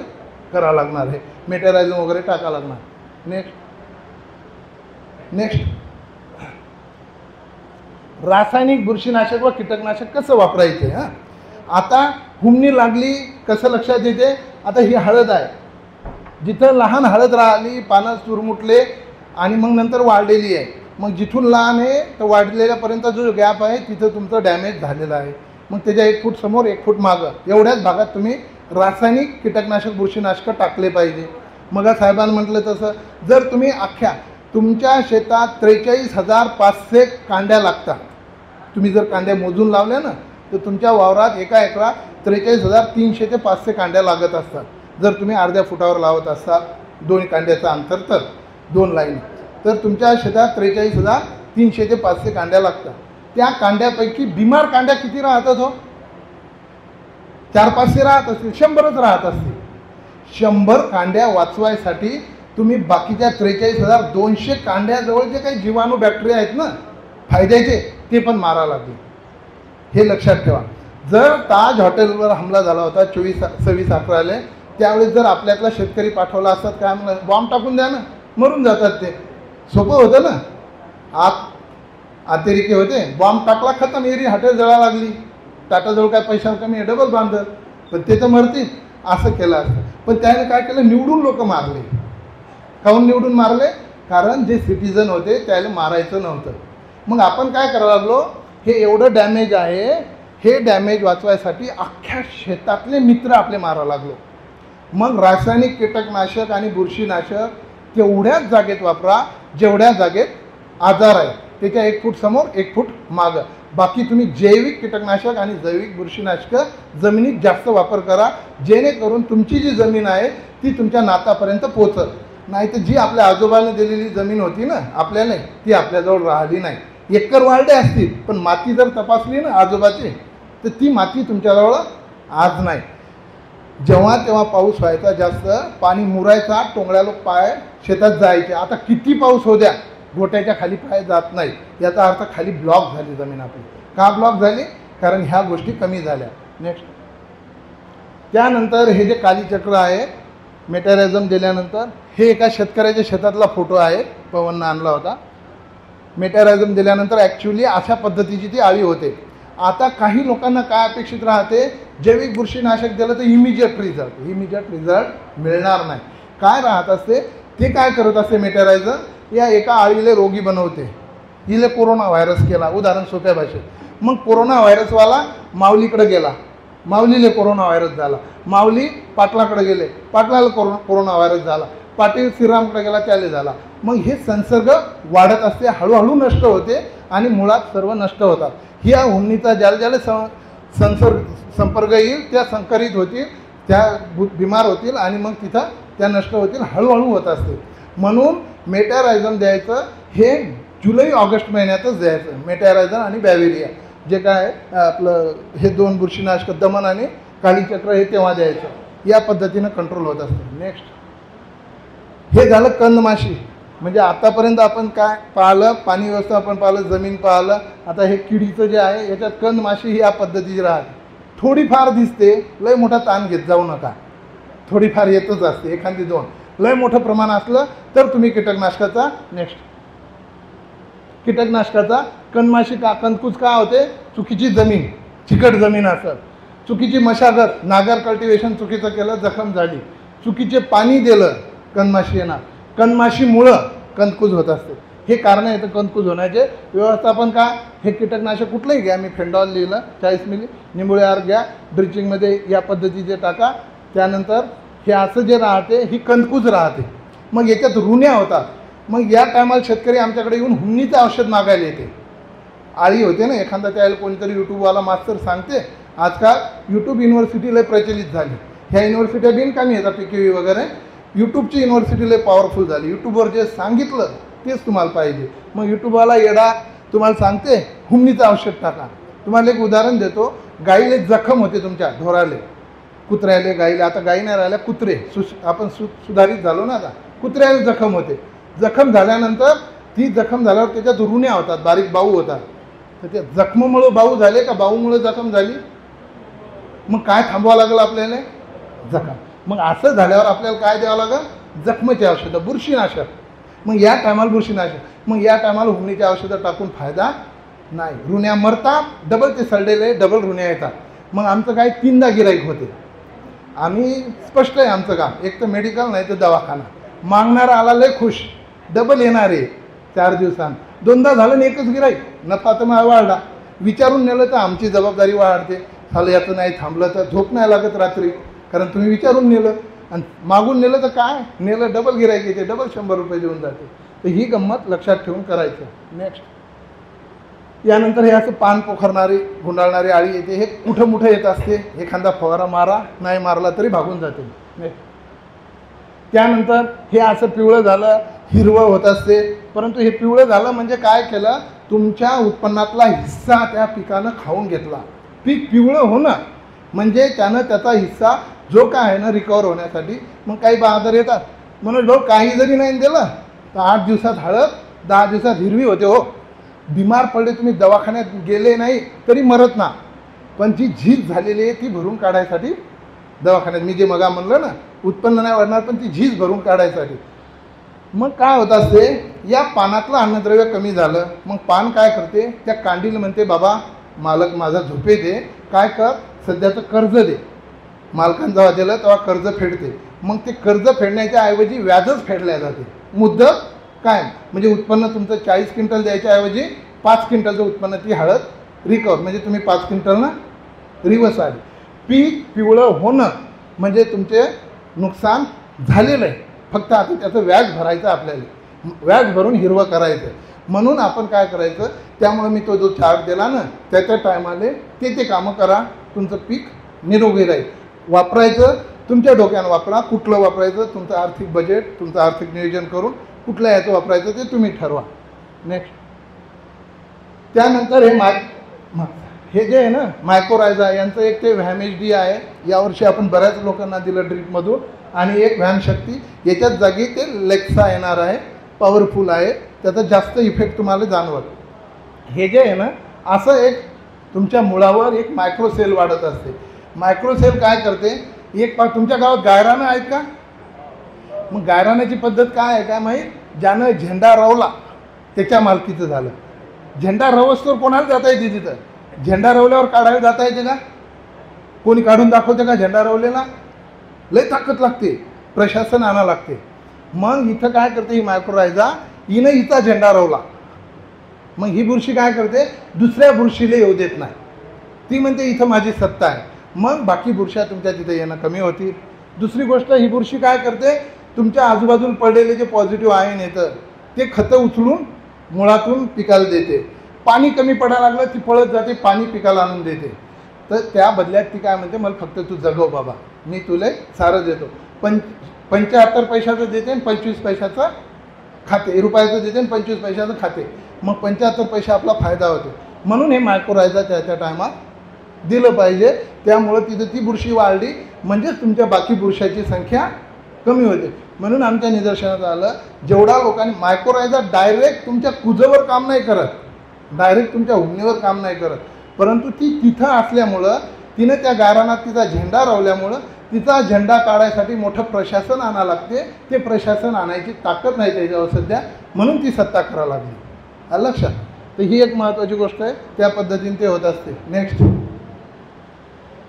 करावं लागणार आहे, मेटेरायझम वगैरे टाकावं लागणार. नेक्स्ट रासायनिक बुरशीनाशक व कीटकनाशक कसं वापरायचे. हां, आता हुमणी लागली कसं लक्षात येते. आता ही हळद आहे, जिथं लहान हळद राहिली, पानं चुरमुटले आणि मग नंतर वाढलेली आहे. मग जिथून लहान आहे तर वाढलेल्यापर्यंत जो गॅप आहे तिथं तुमचं डॅमेज झालेलं आहे. मग त्याच्या 1 फूट समोर 1 फूट मागं एवढ्याच भागात तुम्ही रासायनिक कीटकनाशक बुरशीनाशक टाकले पाहिजे. मग साहेबांनी म्हटलं तसं, जर तुम्ही तुमच्या शेतात 43,500 कांड्या लागतात. तुम्ही जर कांड्या मोजून लावल्या ना तर तुमच्या वावरात एका एकरात 43,300 ते 500 कांड्या लागत असतात. जर तुम्ही अर्ध्या फुटावर लावत असाल 2 कांड्याचं अंतर, तर 2 लाईन, तर तुमच्या शेतात 43,300 ते 500 कांड्या लागतात. त्या कांड्यापैकी बिमार कांड्या किती राहतात हो? 400-500 राहत असतील, 100च राहत असतील. 100 कांड्या वाचवायसाठी तुम्ही बाकीच्या 43,200 कांड्याजवळ जे काही जीवाणू बॅक्टेरिया आहेत ना फायद्याचे, ते पण मारा लागले. हे लक्षात ठेवा. जर ताज हॉटेलवर हमला झाला होता 26/11 त्यावेळेस जर आपल्यातला शेतकरी पाठवला असतात, काय म्हणलं, बॉम्ब टाकून द्या ना, मरून जातात. ते सोपं होतं ना. अतिरेकी होते, बॉम्ब टाकला, खतम, एरी हॉटेल जळा लागली. टाटाजवळ काय पैसा कमी आहे, डबल बांधत, पण ते तर मरतील. असं केलं असतं. पण त्याने काय केलं, निवडून लोक मारले. काहून निवडून मारले? कारण जे सिटीजन होते त्याला मारायचं नव्हतं. मग आपण काय करायला लागलो, हे एवढं डॅमेज आहे, हे डॅमेज वाचवायसाठी अख्ख्या शेतातले मित्र आपले मारायला लागलो. मग रासायनिक कीटकनाशक आणि बुरशीनाशक तेवढ्याच जागेत वापरा जेवढ्या जागेत आजार आहे, त्याच्या 1 फूट समोर 1 फूट मागं. बाकी तुम्ही जैविक कीटकनाशक आणि जैविक बुरशीनाशक जमिनीत जास्त वापर करा, जेणेकरून तुमची जी जमीन आहे ती तुमच्या नातापर्यंत पोचत. नाही तर जी आपल्या आजोबाने दिलेली जमीन होती ना आपल्याला, ती आपल्याजवळ राहिली नाही. एकर वाढले असतील, पण माती जर तपासली ना आजोबाची, तर ती माती तुमच्याजवळ आज नाही. जेव्हा तेव्हा पाऊस व्हायचा, जास्त पाणी मुरायचा, टोंगळ्या लोक पाय शेतात जायचे. आता किती पाऊस होऊ द्या, गोट्याच्या खाली पाय जात नाही. याचा अर्थ खाली ब्लॉक झाली जमीन आपली. का ब्लॉक झाली? कारण ह्या गोष्टी कमी झाल्या. नेक्स्ट, त्यानंतर हे जे कालीचक्र आहे, मेटेरायझम दिल्यानंतर, हे एका शेतकऱ्याच्या शेतातला फोटो आहे, पवननं आणला होता. मेटेरायझम दिल्यानंतर ॲक्च्युली अशा पद्धतीची ती आळी होते. आता काही लोकांना काय अपेक्षित राहते, जैविक बुरशीनाशक दिलं तर इमिजिएट रिझल्ट मिळणार नाही. काय राहत असते, ते काय करत असते, मेटेरायझम या एका आळीले रोगी बनवते. हिले कोरोना व्हायरस केला, उदाहरण सोप्या भाषेत. मग कोरोना व्हायरसवाला माऊलीकडे गेला, माऊलीले कोरोना व्हायरस झाला. माऊली पाटलाकडे गेले, पाटलाला कोरोना व्हायरस झाला. पाटील श्रीरामकडे गेला, त्याला झाला. मग हे संसर्ग वाढत असते, हळूहळू नष्ट होते आणि मुळात सर्व नष्ट होतात. ह्या हुमणीचा ज्याला संपर्क येईल त्या संकरित होतील, त्या बिमार होतील आणि मग तिथं त्या नष्ट होतील, हळूहळू होत असते. म्हणून मेटेरायझम द्यायचं हे जुलै-ऑगस्ट महिन्यातच द्यायचं. मेटेरायझम आणि बॅव्हेरिया जे काय आपलं हे 2 बुरशीनाशक, दमन आणि कालीचक्र, हे तेव्हा द्यायचं. या पद्धतीनं कंट्रोल होत असतं. नेक्स्ट, हे झालं कंदमाशी. म्हणजे आतापर्यंत आपण काय पाहिलं, पाणी व्यवस्थापन पाहिलं, जमीन पाहिलं. आता हे किडीचं जे आहे याच्यात कंदमाशी ही या पद्धतीची राहते. थोडीफार दिसते, लय मोठा ताण घेत जाऊ नका. थोडीफार येतच असते, एखादी 2. लय मोठं प्रमाण असलं तर तुम्ही कीटकनाशकाचा. नेक्स्ट, कीटकनाशकाचा कणमाशी का कंदकूज का होते? चुकीची जमीन, चिकट जमीन असत, चुकीची मशागत, नागर कल्टिवेशन चुकीचं केलं, जखम झाली, चुकीचे पाणी दिलं, कणमाशी येणार, कणमाशीमुळं कंदकूज होत असते. हे कारण येतं कंदकूज होण्याचे. व्यवस्थापन का? हे कीटकनाशक कुठलंही घ्या, मी फेंडॉल लिहिलं 40 मिली, निंबोळी आर घ्या, ड्रिचिंगमध्ये या पद्धतीचे टाका. त्यानंतर हे असं जे राहते ही कंदकूज राहते, मग याच्यात रुण्या होतात. मग या टायमाला शेतकरी आमच्याकडे येऊन हुन्नीचं औषध मागायला येते. आळी होते ना, एखादा त्यावेळेला कोणीतरी यूट्यूबवाला मास्तर सांगते. आजकाल यूट्यूब युनिव्हर्सिटी लय प्रचलित झाली. ह्या युनिव्हर्सिट्या बिनकामी येतात, PKV वगैरे. यूट्यूबची युनिव्हर्सिटी लय पॉवरफुल झाली. यूट्यूबवर जे सांगितलं तेच तुम्हाला पाहिजे. मग यूट्यूबवाला येडा तुम्हाला सांगते हुन्नीचं औषध टाका. तुम्हाला एक उदाहरण देतो. गाईले जखम होते, तुमच्या ढोराले, कुत्र्याले, गाईले, आता गाई नाही राहिल्या, कुत्रे, आपण सुधारित झालो ना आता. कुत्र्याला जखम होते. जखम झाल्यानंतर ती जखम झाल्यावर त्याच्यात रुण्या होतात, बारीक बाऊ होतात. तर त्या जखमेमुळं बाऊ झाले का बाऊमुळं जखम झाली? मग काय थांबवावं लागलं आपल्याला? जखम. मग असं झाल्यावर आपल्याला काय द्यावं लागेल? जखमेचे औषधं, बुरशीनाशक. मग या टायमाला बुरशीनाशक, मग या टायमाला हुन्नीचे औषधं टाकून फायदा नाही. रुण्या मरतात, डबल ते सडलेले डबल रुण्या येतात. मग आमचं काय 3दा गिराईक होते. आम्ही स्पष्ट आहे आमचं काम, एक तर मेडिकल नाही तर दवाखाना. मागणारा आला लय खुश, डबल येणारे 4 दिवसांत. 2दा झालं आणि एकच गिराईक, नफा तर मला वाढला. विचारून नेलं तर आमची जबाबदारी वाढते. झालं याचं नाही थांबलं तर झोप नाही लागत रात्री, कारण तुम्ही विचारून नेलं. आणि मागून नेलं तर काय नेलं, डबल गिराईक येते, डबल 100 रुपये देऊन जाते. तर ही गंमत लक्षात ठेवून करायचं. नेक्स्ट, यानंतर हे असं पान पोखरणारी गुंडाळणारी आळी येते. हे कुठं मुठं येत असते. एखादा फवारा मारा, नाही मारला तरी भागून जाते. नेक्स्ट, त्यानंतर हे असं पिवळं झालं, हिरवं होत असते. परंतु हे पिवळं झालं म्हणजे काय केलं? तुमच्या उत्पन्नातला हिस्सा त्या पिकानं खाऊन घेतला. पीक पिवळं होणं म्हणजे त्यानं त्याचा हिस्सा जो काय आहे ना रिकवर होण्यासाठी. मग काही बहादर येतात, म्हणून भाऊ काही जरी नाही दिलं तर 8 दिवसात हळद, 10 दिवसात हिरवी होते. हो, बिमार पडले, तुम्ही दवाखान्यात गेले नाही तरी मरत ना, पण जी झीज झालेली आहे ती भरून काढायसाठी दवाखान्यात. मी जे मगा म्हणलं ना, उत्पन्न नाही वाढणार पण ती झीज भरून काढायसाठी. मग काय होत असते? या पानातलं अन्नद्रव्य कमी झालं, मग पान काय करते? त्या कांडीला म्हणते, बाबा मालक माझा झोपे दे, काय कर सध्याचं कर्ज दे. मालकानं जेव्हा दिलं तेव्हा कर्ज फेडते. मग ते कर्ज फेडण्याच्या ऐवजी व्याजच फेडल्या जाते. मुद्दत काय म्हणजे उत्पन्न तुमचं 40 क्विंटल द्यायच्या ऐवजी 5 क्विंटलचं उत्पन्न ती हळद रिकवर, म्हणजे तुम्ही 5 क्विंटलनं रिवर्स आले. पीक पिवळं होणं म्हणजे तुमचे नुकसान झालेलं आहे, फक्त आता त्याचं व्याज भरायचं. आपल्याला व्याज भरून हिरवं करायचं. म्हणून आपण काय करायचं? त्यामुळे मी तो जो चार्ट दिला ना, त्याच्या टायमाले ते कामं करा, तुमचं पीक निरोगी राहील. वापरायचं तुमच्या डोक्यानं वापरा. कुठलं वापरायचं? तुमचं आर्थिक बजेट, तुमचं आर्थिक नियोजन करून कुठल्या याचं वापरायचं ते तुम्ही ठरवा. नेक्स्ट, त्यानंतर हे जे आहे ना मायक्रोरायझा, यांचं एक ते व्हॅमेजडी आहे. यावर्षी आपण बऱ्याच लोकांना दिलं ड्रीपमधून. आणि एक व्हॅम शक्ती, याच्याच जागी ते लेक्सा येणार आहे, पॉवरफुल आहे, त्याचा जास्त इफेक्ट तुम्हाला जाणवत. हे जे आहे ना असं एक तुमच्या मुळावर एक मायक्रोसेल वाढत असते. मायक्रोसेल काय करते? एक तुमच्या गावात गायरानं आहेत का? मग गायरानाची पद्धत काय आहे काय माहीत? ज्यानं झेंडा रवला त्याच्या मालकीचं झालं. झेंडा रवस्तोवर कोणाला जाता येते तिथं? झेंडा रवल्यावर काढायला जाता येते का? कोणी काढून दाखवते का झेंडा रवलेला? लय ताकद लागते, प्रशासन आणा लागते. मग इथं काय करते ही मायक्रोरायझा? हिनं हिचा झेंडा रवला. मग ही बुरशी काय करते? दुसऱ्या बुरशीला येऊ देत नाही. ती म्हणते इथं माझी सत्ता आहे. मग बाकी बुरशा तुमच्या तिथे येणं कमी होतील. दुसरी गोष्ट, ही बुरशी काय करते? तुमच्या आजूबाजूला पडलेले जे पॉझिटिव्ह आयन येतं ते खतं उचलून मुळातून पिकाला देते. पाणी कमी पडायला लागलं ती पळत जाते, पाणी पिकाला आणून देते. तर त्या बदल्यात ती काय म्हणते? मला फक्त तू जगव बाबा, मी तुला सारं देतो. 75 पैशाचं देते आणि 25 पैशाचं खाते, रुपयाचं देते आणि 25 पैशाचं खाते. मग 75 पैसे आपला फायदा होतो. म्हणून हे मायक्रोरायझा त्या टायमात दिलं पाहिजे. त्यामुळं तिथं ती बुरशी वाढली म्हणजेच तुमच्या बाकी बुरशाची संख्या कमी होते. म्हणून आमच्या निदर्शनात आलं, जेवढा लोकांनी मायक्रोरायझा डायरेक्ट तुमच्या कुजवर काम नाही करत, डायरेक्ट तुमच्या हुन्नीवर काम नाही करत, परंतु ती तिथं असल्यामुळं, तिनं त्या गायरानात तिचा झेंडा रवल्यामुळं तिचा झेंडा काढायसाठी मोठं प्रशासन आणावं लागते. ते प्रशासन आणायची ताकद नाही त्याच्यावर सध्या, म्हणून ती सत्ता करायला लागली. आलं लक्षात. तर ही एक महत्त्वाची गोष्ट आहे, त्या पद्धतीने ते होत असते. नेक्स्ट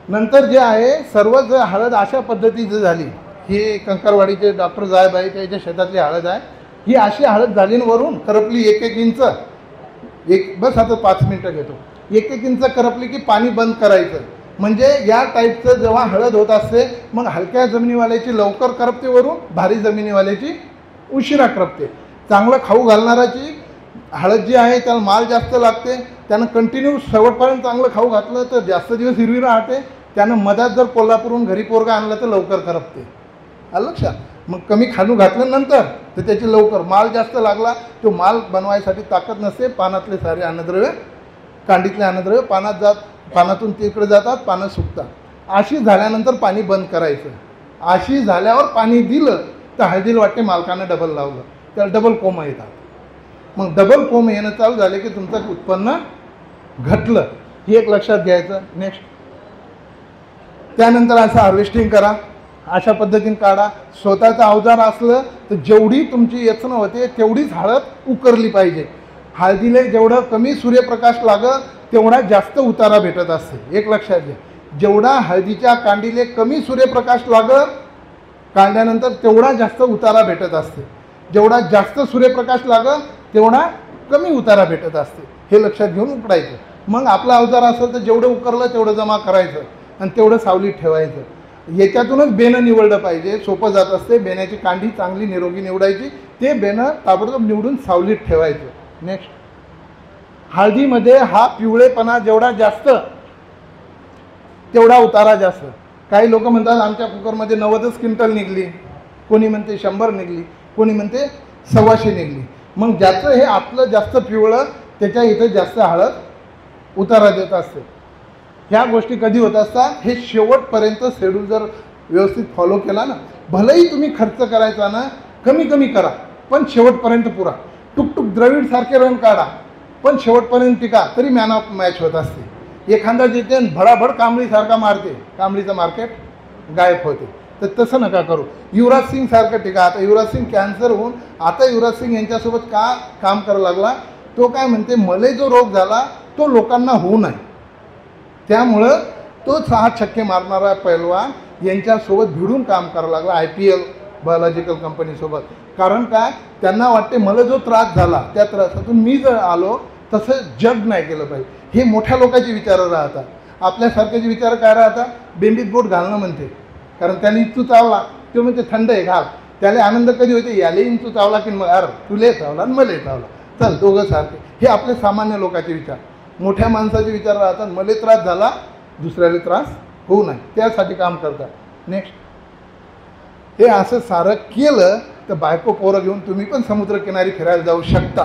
नंतर जे आहे सर्व जर हळद अशा पद्धतीची झाली, ही कंकरवाडीचे डॉक्टर जायबाई त्याच्या शेतातली हळद आहे. ही अशी हळद झाली वरून करपली 1-1 इंच, बस आता 5 मिनटं घेतो. 1-1 इंच करपली की पाणी बंद करायचं. म्हणजे या टाईपचं जेव्हा हळद होत असते, मग हलक्या जमिनीवाल्याची लवकर करपते वरून, भारी जमिनीवाल्याची उशिरा करपते. चांगलं खाऊ घालणाराची हळद जी आहे त्याला माल जास्त लागते, त्यानं कंटिन्यू शेवटपर्यंत चांगलं खाऊ घातलं तर जास्त दिवस हिरवी राहते. त्यानं मधात जर कोल्हापूरहून घरी पोरगा आणलं तर लवकर करपते. आलं लक्षात. मग कमी खाणू घातलं नंतर तर त्याची लवकर माल जास्त लागला, तो माल बनवायसाठी ताकद नसते. पानातले सारे अन्नद्रव्य, कांडीतले अन्नद्रव्य पानातून तिकडे जातात, पानं सुकतात. अशी झाल्यानंतर पाणी बंद करायचं. अशी झाल्यावर पाणी दिलं तर हळदीला वाटते मालकानं डबल लावलं, त्याला डबल कोंब येतात. मग डबल कोंब येणं चालू झाले की तुमचं उत्पन्न घटलं, हे एक लक्षात घ्यायचं. नेक्स्ट त्यानंतर असं हार्वेस्टिंग करा, अशा पद्धतीने काढा. स्वतःचं अवजार असलं तर जेवढी तुमची येचणं होते तेवढीच हळद उकरली पाहिजे. हळदीला जेवढं कमी सूर्यप्रकाश लागत तेवढा जास्त उतारा भेटत असते, एक लक्षात घ्या. जेवढा हळदीच्या कांडीले कमी सूर्यप्रकाश लागत काढल्यानंतर तेवढा जास्त उतारा भेटत असते. जेवढा जास्त सूर्यप्रकाश लागत तेवढा कमी उतारा भेटत असते, हे लक्षात घेऊन उकडायचं. मग आपला अवजार असेल तर जेवढं उकरलं तेवढं जमा करायचं आणि तेवढं सावलीत ठेवायचं. याच्यातूनच बेनं निवडलं पाहिजे, सोपं जात असते. बेण्याची कांडी चांगली निरोगी निवडायची, ते बेनं ताबडतोब निवडून सावलीत ठेवायचं. नेक्स्ट हळदीमध्ये हा पिवळेपणा जेवढा जास्त तेवढा उतारा जास्त. काही लोक म्हणतात आमच्या कुकरमध्ये 90 क्विंटल निघली, कोणी म्हणते 100 निघली, कोणी म्हणते 125 निघली. मग ज्याचं हे आतलं जास्त पिवळं त्याच्या इथं जास्त हळद उतारा देत असते. ह्या गोष्टी कधी होत असतात, हे शेवटपर्यंत शेड्यूल जर व्यवस्थित फॉलो केला ना, भलेही तुम्ही खर्च करायचा ना कमी कमी करा, पण शेवटपर्यंत पुरा. टुकटुक द्रविडसारखे रन काढा, पण शेवटपर्यंत टिका, तरी मॅन ऑफ मॅच होत असते. एखादा जिथे भडाभड कांबळीसारखा मारते, कांबळीचं मार्केट गायब होते. तर तसं नका करू. युवराज सिंग सारखं टिका. आता युवराज सिंग कॅन्सर होऊन आता युवराज सिंग यांच्यासोबत का काम करायला लागला, तो काय म्हणते मले जो रोग झाला तो लोकांना होऊ नये, त्यामुळं तो 6 छक्के मारणारा पैलवान यांच्यासोबत भिडून काम करायला लागला, IPL बायोलॉजिकल कंपनीसोबत. कारण काय, त्यांना वाटते मला जो त्रास झाला त्या त्रासातून मी जर आलो तसं जग नाही केलं पाहिजे. हे मोठ्या लोकांचे विचार राहतात. आपल्यासारख्याचे विचार काय राहतात, बेंबीत बोट घालणं म्हणते, कारण त्याने इंचू चावला तो म्हणते थंड आहे घाल. त्याला आनंद कधी होते, याले इंचू चावला की मग अरे तुले चावला आणि मले चावला, चल दोघं सारखे. हे आपले सामान्य लोकांचे विचार. मोठ्या माणसाचे विचार राहतात, मले त्रास झाला दुसऱ्याला त्रास होऊ नये, त्यासाठी काम करतात. नेक्स्ट हे असं सारं केलं तर बायको पोरं घेऊन तुम्ही पण समुद्रकिनारी फिरायला जाऊ शकता.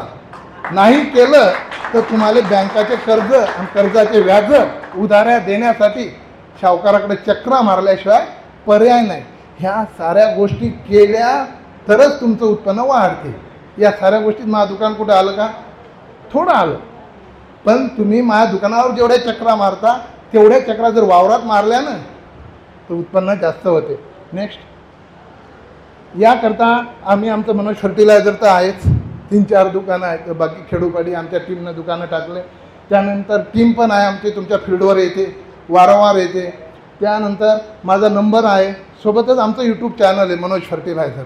नाही केलं तर तुम्हाला बँकाचे कर्ज आणि कर्जाचे व्याज उधाऱ्या देण्यासाठी सावकाराकडे चक्रा मारल्याशिवाय पर्याय नाही. ह्या साऱ्या गोष्टी केल्या तरच तुमचं उत्पन्न वाढते. या साऱ्या गोष्टीत माझं दुकान कुठं आलं का, थोडं आलं, पण तुम्ही माझ्या दुकानावर जेवढ्या चक्रा मारता तेवढ्या चक्रा जर वावरात मारल्या ना तर उत्पन्न जास्त होते. नेक्स्ट याकरता आम्ही आमचं मनोज फर्टिलायझर तर आहेच, 3-4 दुकानं आहेत, बाकी खेडोपाडी आमच्या टीमनं दुकानं टाकले. त्यानंतर टीम पण आहे आमची, तुमच्या फील्डवर येते, वारंवार येते. त्यानंतर माझा नंबर आहे, सोबतच आमचं यूट्यूब चॅनल आहे मनोज फर्टिलायझर.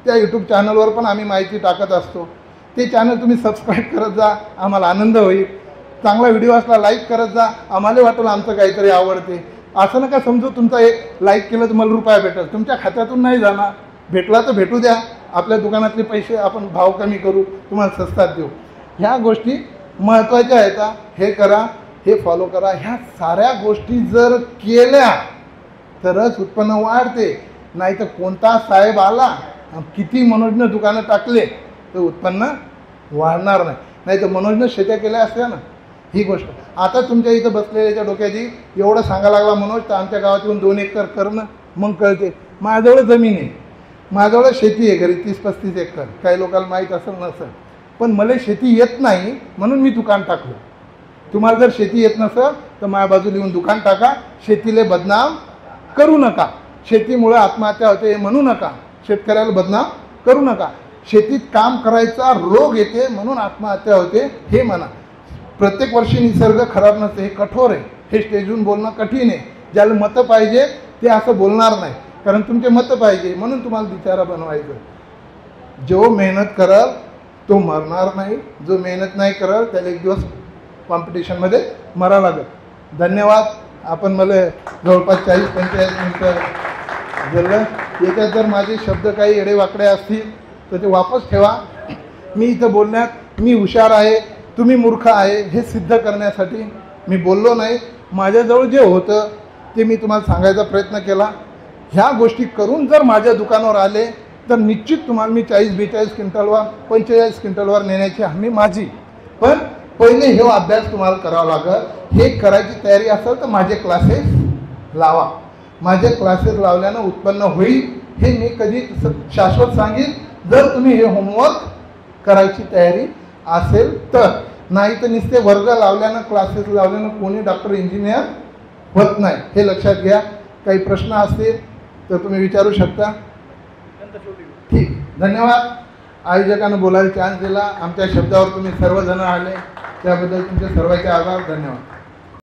त्या यूट्यूब चॅनलवर पण आम्ही माहिती टाकत असतो. ते चॅनल तुम्ही सबस्क्राईब करत जा, आम्हाला आनंद होईल. चांगला व्हिडिओ असला लाईक करत जा, आम्हाला वाटेल आमचं काहीतरी आवडते. असं नका समजू तुमचा एक लाईक केलं तर मला रुपया भेटेल, तुमच्या खात्यातून नाही जाणार. भेटला तर भेटू द्या, आपल्या दुकानातले पैसे आपण भाव कमी करू, तुम्हाला स्वस्तात देऊ. ह्या गोष्टी महत्त्वाच्या आहेत. हे करा, हे फॉलो करा. ह्या साऱ्या गोष्टी जर केल्या तरच उत्पन्न वाढते. नाही तर कोणता साहेब आला किती मनोजनं दुकानं टाकले तर उत्पन्न वाढणार नाही. नाही तर मनोजनं शेत्या केल्या असत्या ना. ही गोष्ट आता तुमच्या इथं बसलेल्याच्या डोक्याची एवढं सांगायला लागला मनोज, तर आमच्या गावात येऊन 2 एकर करणं मग कळते. माझ्याजवळ जमीन आहे, माझ्याजवळ शेती आहे घरी 30-35 एकर. काही लोकांना माहीत असेल नसेल, पण मला शेती येत नाही म्हणून मी दुकान टाकलं. तुम्हाला जर शेती येत नसेल तर माझ्या बाजूला येऊन दुकान टाका. शेतीला बदनाम करू नका. शेतीमुळे आत्महत्या होते म्हणू नका, शेतकऱ्याला बदनाम करू नका. शेतीत काम करायचा रोग येते म्हणून आत्महत्या होते हे म्हणा. प्रत्येक वर्षी निसर्ग खराब नसते, हे कठोर आहे, हे स्टेजहून बोलणं कठीण आहे. ज्याला मतं पाहिजे ते असं बोलणार नाही, कारण तुमचे मतं पाहिजे म्हणून तुम्हाला बिचारा बनवायचं. जो मेहनत करल तो मरणार नाही, जो मेहनत नाही करल त्याला एक दिवस कॉम्पिटिशनमध्ये मरा लागेल. धन्यवाद. आपण मला जवळपास 40-45 मिनटं दिलं. याच्यात जर माझे शब्द काही एडेवाकडे असतील तर ते वापस ठेवा. मी इथं बोलण्यात मी हुशार आहे, तुम्ही मूर्ख आहे हे सिद्ध करण्यासाठी मी बोललो नाही. माझ्याजवळ जे होतं ते मी तुम्हाला सांगायचा प्रयत्न केला. ह्या गोष्टी करून जर माझ्या दुकानावर आले तर निश्चित तुम्हाला मी 40-42 क्विंटलवर 45 क्विंटलवर नेण्याची हमी माझी. पण पहिले हे अभ्यास तुम्हाला करावा लागेल. हे करायची तयारी असेल तर माझे क्लासेस लावा. माझे क्लासेस लावल्यानं उत्पन्न होईल हे मी कधी शाश्वत सांगेन, जर तुम्ही हे होमवर्क करायची तयारी असेल तर. नाही तर नुसते वर्ग लावल्यानं क्लासेस लावल्यानं कोणी डॉक्टर इंजिनियर होत नाही, हे लक्षात घ्या. काही प्रश्न असतील तर तुम्ही विचारू शकता. ठीक, धन्यवाद. आयोजकांना बोलायला चान्स दिला, आमच्या शब्दावर तुम्ही सर्वजण आले त्याबद्दल तुमचे सर्वांचे आभार. धन्यवाद.